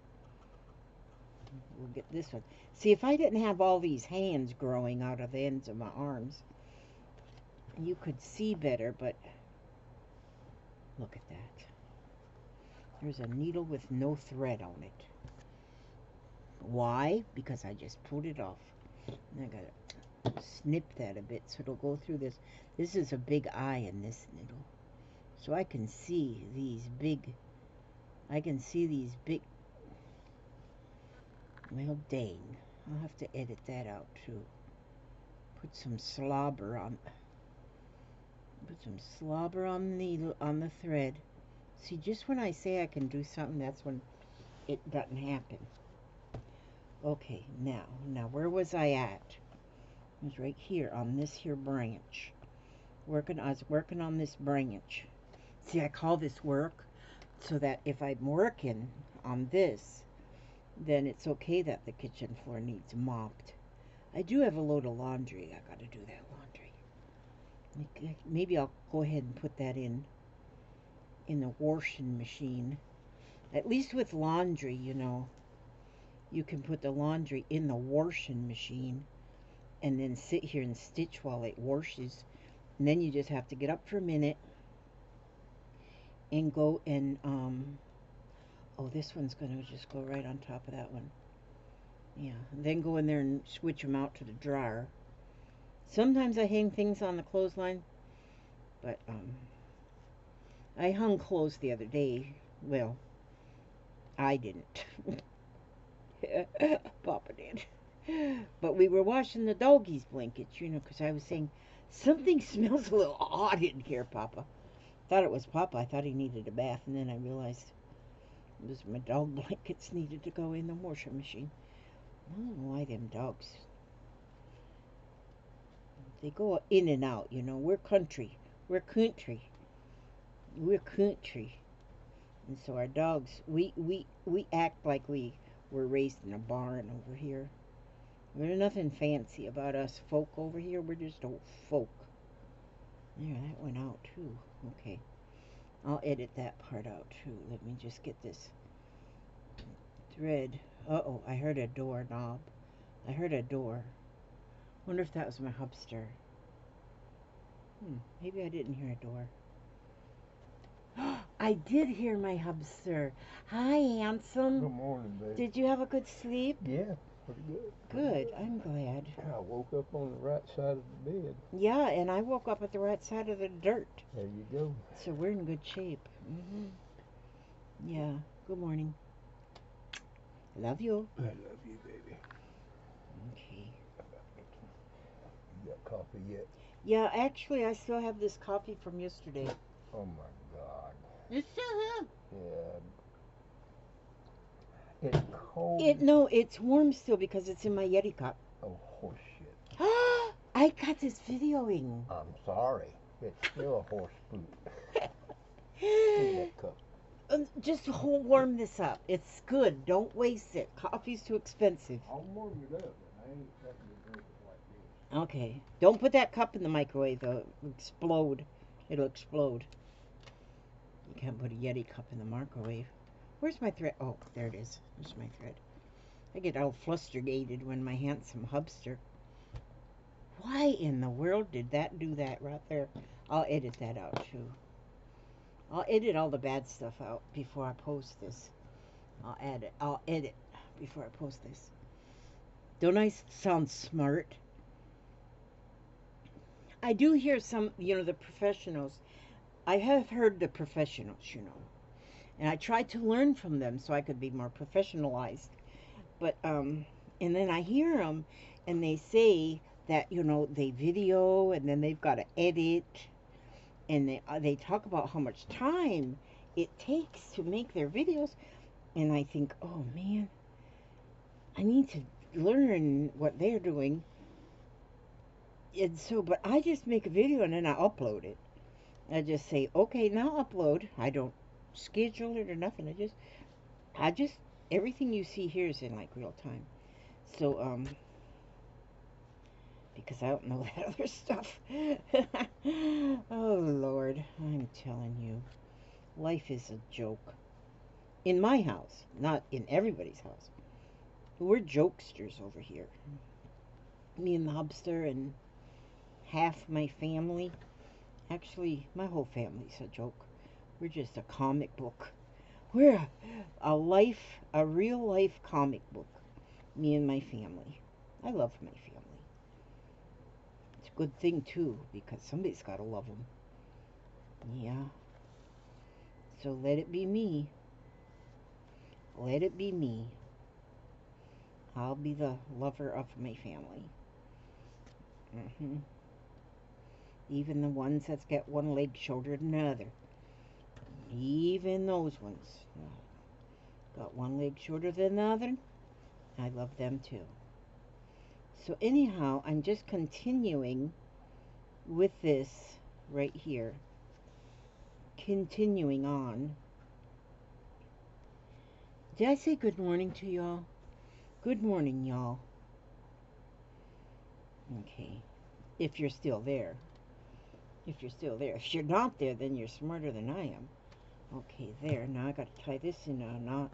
We'll get this one. See, if I didn't have all these hands growing out of the ends of my arms, you could see better, but look at that. There's a needle with no thread on it. Why? Because I just pulled it off. And I gotta snip that a bit so it'll go through this. This is a big eye in this needle. So I can see these big, well, dang. I'll have to edit that out too. Put some slobber on the needle, on the thread. See, just when I say I can do something, that's when it doesn't happen. Okay, now where was I at? I was right here on this here branch. I was working on this branch. See, I call this work so that if I'm working on this, then it's okay that the kitchen floor needs mopped. I do have a load of laundry. I gotta do that laundry. Maybe I'll go ahead and put that in the washing machine. At least with laundry, you know, you can put the laundry in the washing machine and then sit here and stitch while it washes. And then you just have to get up for a minute and go and, oh, this one's going to just go right on top of that one. Yeah, and then go in there and switch them out to the dryer. Sometimes I hang things on the clothesline, but, I hung clothes the other day. Well, I didn't. Papa did. But we were washing the doggies' blankets, you know, because I was saying, something smells a little odd in here, Papa. Thought it was Papa. I thought he needed a bath, and then I realized it was my dog blankets needed to go in the washing machine. I don't know why them dogs, they go in and out, you know. We're country. We're country. We're country. And so our dogs, we act like we were raised in a barn over here. There's nothing fancy about us folk over here. We're just old folk. There, that went out too. Okay. I'll edit that part out too. Let me just get this thread. Uh-oh, I heard a doorknob. I heard a door. Wonder if that was my hubster. Maybe I didn't hear a door. I did hear my hubster. Hi, handsome. Good morning, baby. Did you have a good sleep? Yeah, pretty good. Good, I'm glad. I woke up on the right side of the bed. Yeah, and I woke up at the right side of the dirt. There you go. So we're in good shape. Yeah, good morning. Love you. I love you, baby. Okay. You got coffee yet? Yeah, actually, I still have this coffee from yesterday. Oh my God. You still have? Yeah. It's cold. No, it's warm still because it's in my Yeti cup. Oh, horse shit. I got this videoing. I'm sorry. It's still a horse poop. In that cup. Just warm this up. It's good. Don't waste it. Coffee's too expensive. I'll warm it up, but I ain't letting you drink it like this. Okay. Don't put that cup in the microwave, though. It'll explode. It'll explode. You can't put a Yeti cup in the microwave. Where's my thread? Oh, there it is. There's my thread. I get all flustergated when my handsome hubster. Why in the world did that do that right there? I'll edit that out, too. I'll edit all the bad stuff out before I post this. I'll edit before I post this. Don't I sound smart? I do hear some, you know, the professionals. I have heard the professionals, you know. And I tried to learn from them so I could be more professionalized. But, and then I hear them and they say that, you know, they video and then they've got to edit. And they talk about how much time it takes to make their videos. And I think, oh man, I need to learn what they're doing. And so, but I just make a video and then I upload it. I just say, okay, now upload. I don't schedule it or nothing. I just, everything you see here is in like real time. So, because I don't know that other stuff. Oh, Lord, I'm telling you, life is a joke. In my house, not in everybody's house. We're jokesters over here. Me and the hubster and half my family. Actually, my whole family's a joke. We're just a comic book. We're a real life comic book. Me and my family. I love my family. It's a good thing too, because somebody's got to love them. Yeah. So let it be me. Let it be me. I'll be the lover of my family. Even the ones that's got one leg shorter than the other. Even those ones. Got one leg shorter than the other. I love them too. So anyhow, I'm just continuing with this right here. Continuing on. Did I say good morning to y'all? Good morning, y'all. Okay. If you're still there. If you're still there. If you're not there, then you're smarter than I am. Okay, there. Now I got to tie this in a knot.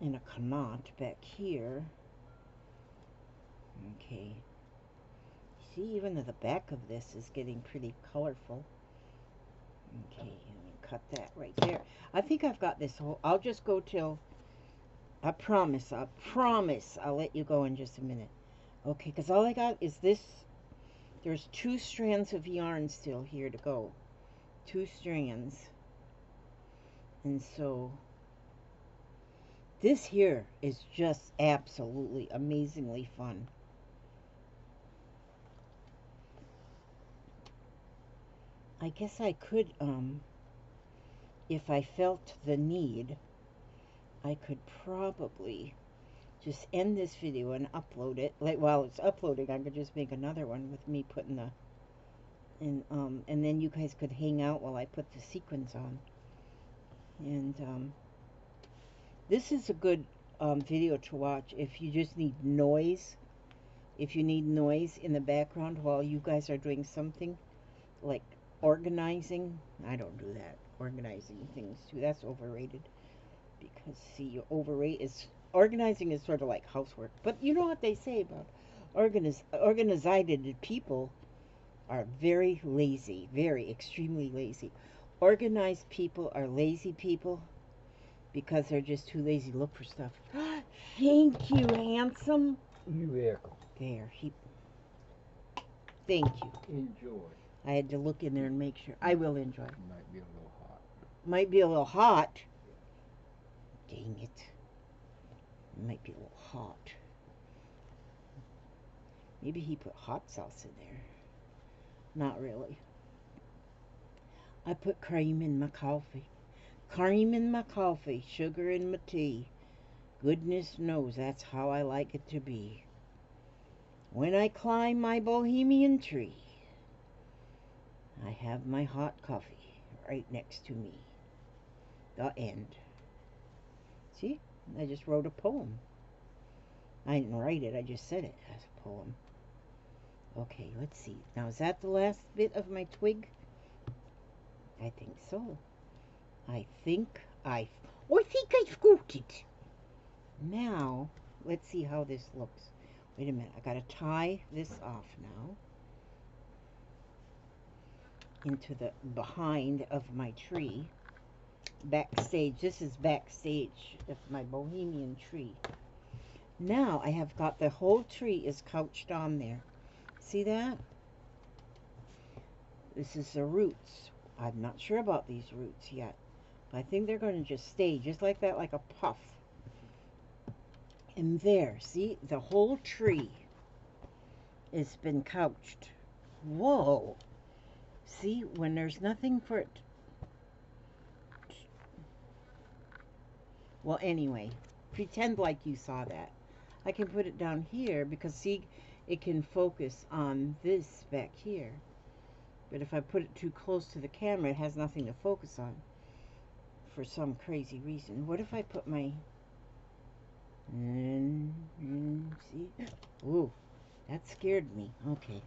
In a knot back here. Okay. See, even the back of this is getting pretty colorful. Okay, let me cut that right there. I think I've got this whole... I'll just go till... I promise I'll let you go in just a minute. Okay, because all I got is this. There's 2 strands of yarn still here to go. 2 strands. And so... this here is just absolutely amazingly fun. I guess I could, if I felt the need, I could probably just end this video and upload it. Like, while it's uploading, I could just make another one with me putting the, and then you guys could hang out while I put the sequins on. And, this is a good, video to watch if you just need noise. If you need noise in the background while you guys are doing something, like organizing. I don't do that. Organizing things too. That's overrated. Because see, organizing is sort of like housework. But you know what they say about organized people are very lazy, very extremely lazy. Organized people are lazy people because they're just too lazy to look for stuff. Thank you, handsome. You're welcome. There, thank you. Enjoy. I had to look in there and make sure. I will enjoy. Might be a little hot. Might be a little hot. Dang it. It might be a little hot. Maybe he put hot sauce in there. Not really. I put cream in my coffee. Cream in my coffee. Sugar in my tea. Goodness knows that's how I like it to be. When I climb my Bohemian tree, I have my hot coffee right next to me. The end. See? I just wrote a poem. I didn't write it, I just said it as a poem. Okay, let's see. Now, is that the last bit of my twig? I think so. I think I've got it. Now, let's see how this looks. Wait a minute, I gotta tie this off now. Into the behind of my tree. Backstage. This is backstage of my Bohemian tree. Now I have got the whole tree is couched on there. See that? This is the roots. I'm not sure about these roots yet. But I think they're going to just stay just like that, like a puff. And there, see? The whole tree has been couched. Whoa! See, when there's nothing for it. Well, anyway, pretend like you saw that. I can put it down here because, see, it can focus on this back here. But if I put it too close to the camera, it has nothing to focus on for some crazy reason. What if I put my... see? Ooh, that scared me. Okay.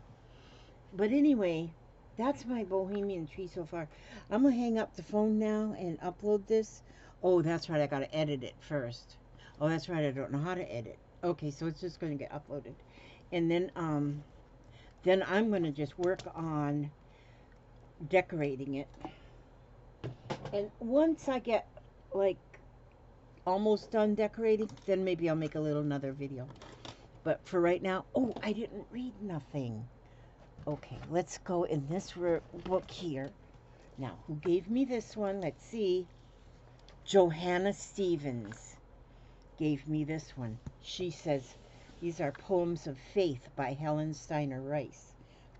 But anyway, that's my Bohemian tree so far. I'm going to hang up the phone now and upload this. Oh, that's right. I got to edit it first. Oh, that's right. I don't know how to edit. Okay, so it's just going to get uploaded. And then I'm going to just work on decorating it. And once I get, like, almost done decorating, then maybe I'll make another video. But for right now, oh, I didn't read nothing. Okay, let's go in this book here. Now, who gave me this one? Let's see. Johanna Stevens gave me this one. She says, these are poems of faith by Helen Steiner Rice.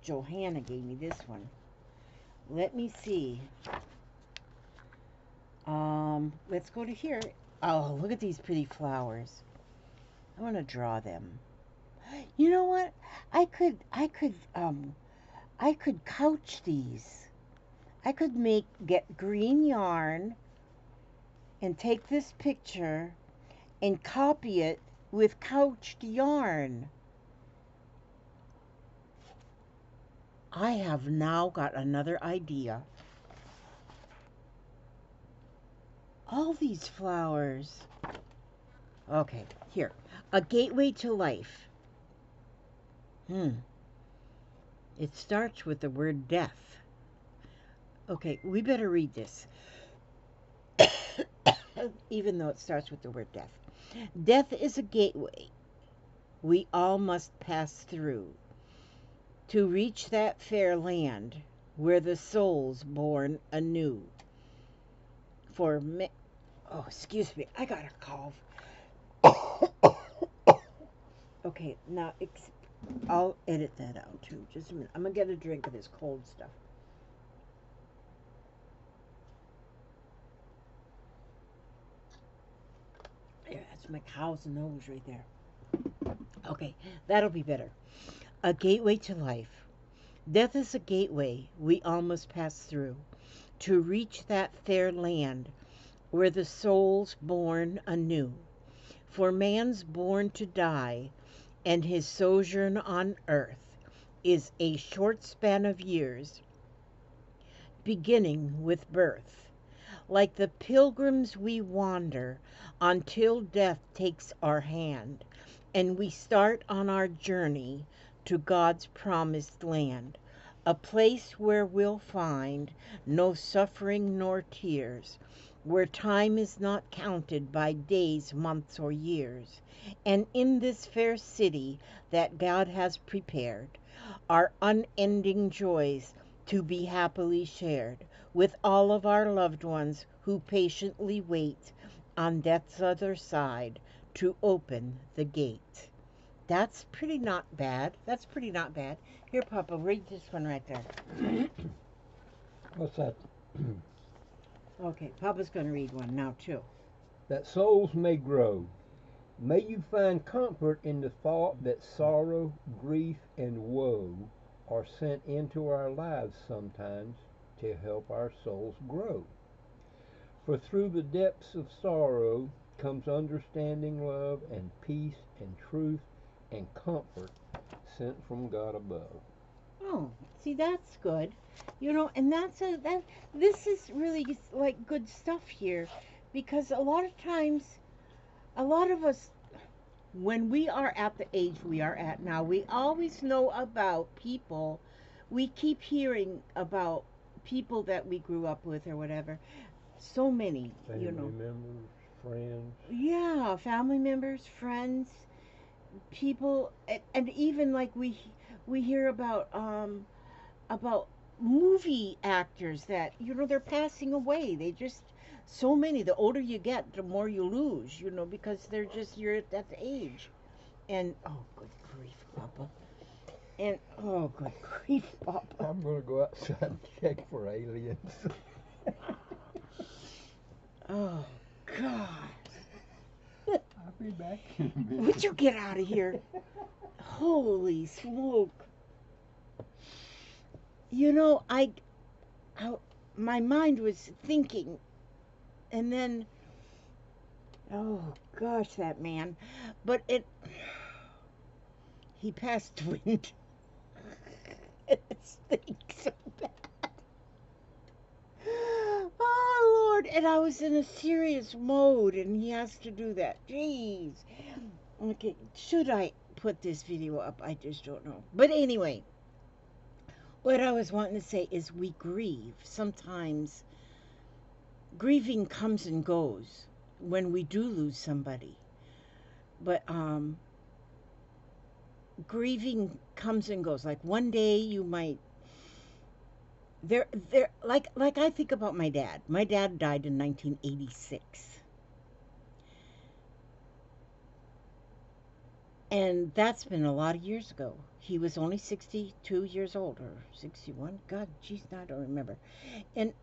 Johanna gave me this one. Let me see. Let's go to here. Oh, look at these pretty flowers. I want to draw them. You know what? I could couch these. I could get green yarn and take this picture and copy it with couched yarn. I have now got another idea. All these flowers. Okay, here. A gateway to life. It starts with the word death. Okay, we better read this. Even though it starts with the word death. Death is a gateway we all must pass through to reach that fair land where the soul's born anew. For me... Oh, excuse me, I got a cough. Okay, now I'll edit that out too. Just a minute. I'm gonna get a drink of this cold stuff. There, that's my cow's nose right there. Okay, that'll be better. A gateway to life. Death is a gateway we all must pass through to reach that fair land where the soul's born anew. For man's born to die, and his sojourn on earth is a short span of years, beginning with birth. Like the pilgrims we wander until death takes our hand, and we start on our journey to God's promised land, a place where we'll find no suffering nor tears, where time is not counted by days, months, or years. And in this fair city that God has prepared, are unending joys to be happily shared with all of our loved ones who patiently wait on death's other side to open the gate. That's pretty not bad. That's pretty not bad. Here, Papa, read this one right there. What's that? Okay, Papa's going to read one now, too. That souls may grow. May you find comfort in the thought that sorrow, grief, and woe are sent into our lives sometimes to help our souls grow. For through the depths of sorrow comes understanding, love, and peace, and truth, and comfort sent from God above. Oh, see, that's good. You know, and this is really like good stuff here, because a lot of times, a lot of us, when we are at the age we are at now, we always know about people. We keep hearing about people that we grew up with or whatever. So many, Family you know. members, friends. Yeah, family members, friends, people, and even like we hear about movie actors that, you know, they're passing away. They just, so many. The older you get, the more you lose, you know, because they're just, you're at that age. And oh, good grief, Papa. And oh, good grief, Papa. I'm gonna go outside and check for aliens. Oh God. I'll be back in a minute. Would you get out of here? Holy smoke. You know, I my mind was thinking, and then, oh gosh, that man. But he passed wind. It stinks so bad. Oh Lord, and I was in a serious mode, and he has to do that. Jeez. Okay, should I put this video up? I just don't know. But anyway, what I was wanting to say is we grieve. Sometimes grieving comes and goes when we do lose somebody. But grieving comes and goes. Like one day you might there like I think about my dad. My dad died in 1986. And that's been a lot of years ago. He was only 62 years old, or 61. God, geez, now I don't remember.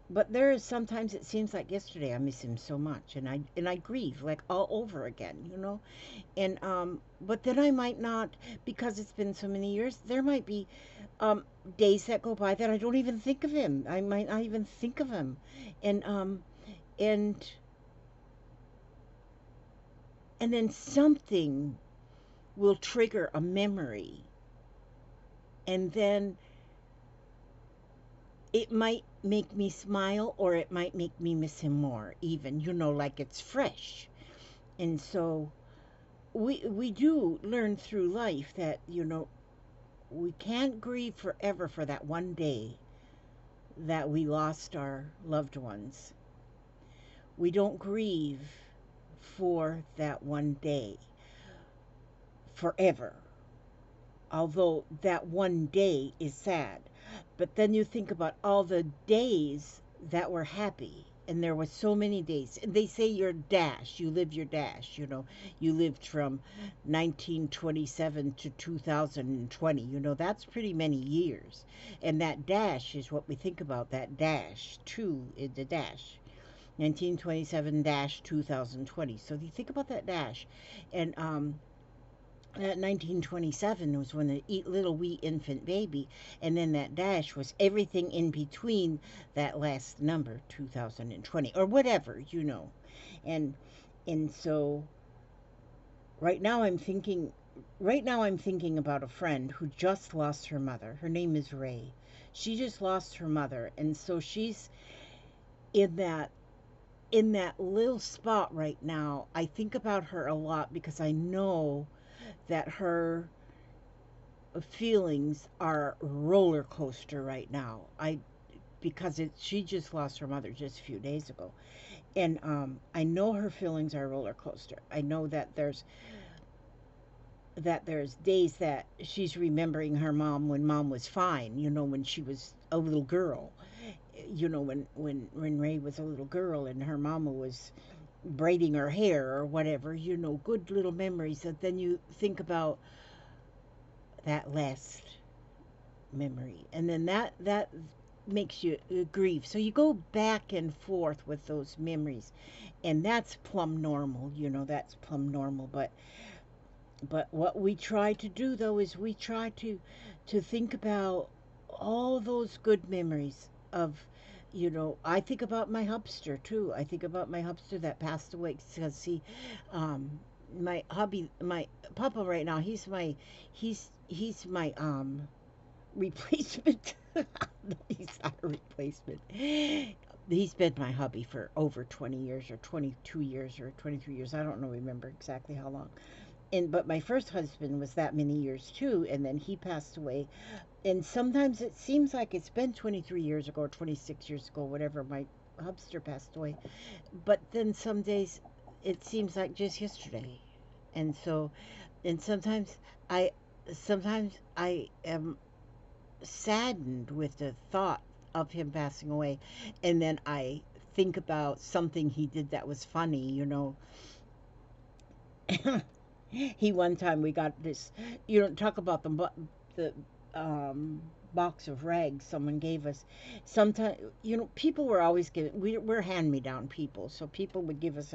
But there is sometimes it seems like yesterday. I miss him so much, and I grieve like all over again, you know. And but then I might not, because it's been so many years. There might be days that go by that I don't even think of him. I might not even think of him, and and and then something will trigger a memory, and then it might make me smile, or it might make me miss him more, even, you know, like it's fresh. And so we do learn through life that, you know, we can't grieve forever for that one day that we lost our loved ones. We don't grieve for that one day forever, although that one day is sad. But then you think about all the days that were happy, and there were so many days. And they say your dash, you live your dash, you know, you lived from 1927 to 2020, you know, that's pretty many years. And that dash is what we think about, that dash, two is the dash. 1927 dash 2020. So you think about that dash, and that 1927 was when the little wee infant baby, and then that dash was everything in between that last number, 2020, or whatever, you know. And and so right now I'm thinking right now I'm thinking about a friend who just lost her mother. Her name is Ray. She just lost her mother, and so she's in that little spot right now. I think about her a lot because I know that her feelings are roller coaster right now. Because she just lost her mother just a few days ago, and I know her feelings are roller coaster. I know that there's days that she's remembering her mom when mom was fine, you know, when she was a little girl, you know, when Ray was a little girl and her mama was braiding her hair or whatever, you know, good little memories. And then you think about that last memory, and then that makes you grieve. So you go back and forth with those memories, and that's plumb normal, you know, that's plumb normal. But what we try to do, though, is we try to think about all those good memories of, you know, I think about my hubster too. I think about my hubster that passed away, because he, my hubby, my papa right now, he's my replacement. No, he's not a replacement. He's been my hubby for over 20 years, or 22 years, or 23 years. I don't know, remember exactly how long. But my first husband was that many years too, and then he passed away. And sometimes it seems like it's been 23 years ago or 26 years ago, whatever, my hubster passed away. But then some days it seems like just yesterday. And so, and I sometimes I am saddened with the thought of him passing away, and then I think about something he did that was funny, you know. He one time, we got this, you know, talk about the box of rags someone gave us. Sometimes, people were always giving. We're hand-me-down people, so people would give us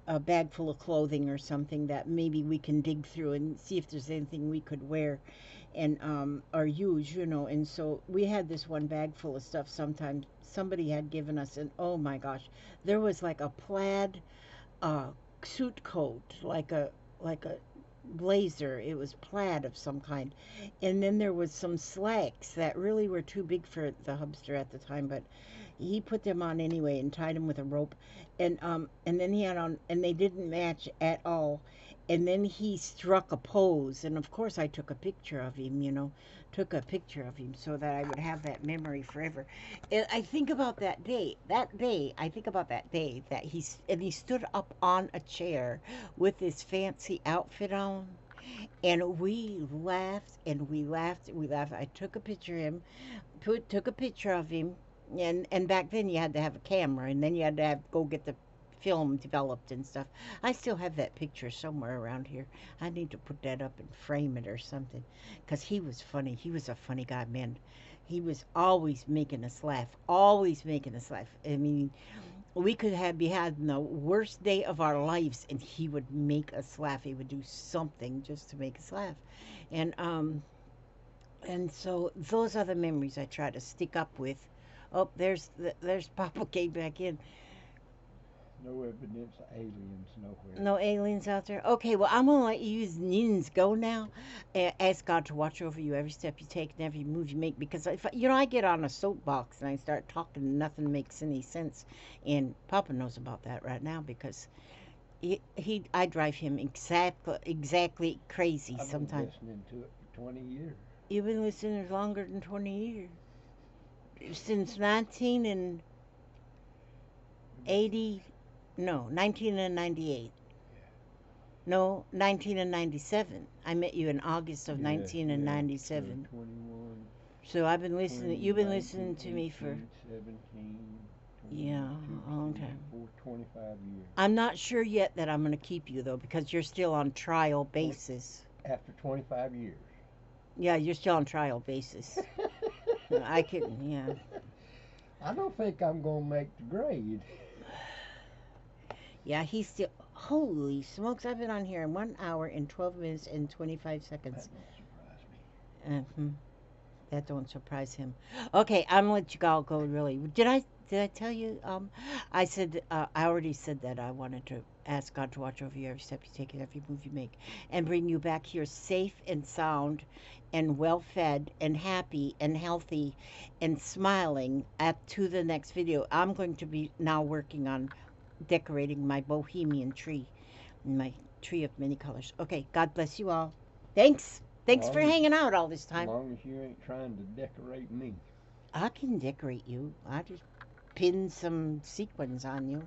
a bag full of clothing or something that maybe we can dig through and see if there's anything we could wear and or use, and so we had this one bag full of stuff sometimes somebody had given us, and oh my gosh, there was like a plaid uh suit coat, like a blazer. It was plaid of some kind, and then there was some slacks that really were too big for the hubster at the time, but he put them on anyway and tied them with a rope, and then he had on, and they didn't match at all, and then he struck a pose, and of course I took a picture of him, took a picture of him so that I would have that memory forever. And I think about that day, I think about that day that he stood up on a chair with his fancy outfit on, and we laughed and we laughed and we laughed. I took a picture of him, took a picture of him, and back then you had to have a camera, and then you had to go get the film developed and stuff. I still have that picture somewhere around here. I need to put that up and frame it or something, because he was funny. He was a funny guy, man. He was always making us laugh, always making us laugh. I mean, we could have be having the worst day of our lives, and he would make us laugh. He would do something just to make us laugh, and so those are the memories I try to stick up with. Oh, there's Papa came back in. No evidence of aliens nowhere. No aliens out there. Okay, well, I'm gonna let you yins go now. Ask God to watch over you every step you take and every move you make. Because if I get on a soapbox and I start talking, and nothing makes any sense. And Papa knows about that right now because I drive him exactly crazy I've sometimes. been listening to it for 20 years. You've been listening longer than 20 years. Since 1980, no, 1998. No, 1997. I met you in August of Yeah, 1997. 21, So I've been listening. 20, You've been 19, listening to me for 18, 17, yeah, 22, a long 23, time. 24, 25 years. I'm not sure yet that I'm going to keep you though, because you're still on trial basis. After 25 years. Yeah, you're still on trial basis. I can, yeah. I don't think I'm going to make the grade. Yeah, he's still. Holy smokes! I've been on here in 1 hour and 12 minutes and 25 That seconds. don't surprise me. Uh-huh. That don't surprise him. Okay, I'm gonna let you all go. Really, did I tell you? I said I already said that I wanted to ask God to watch over you every step you take and every move you make, and bring you back here safe and sound, and well fed and happy and healthy, and smiling to the next video. I'm going to be now working on decorating my Bohemian tree, my tree of many colors. Okay, God bless you all. Thanks. Thanks for hanging out all this As time. long as you ain't trying to decorate me. I can decorate you. I just pin some sequins on you.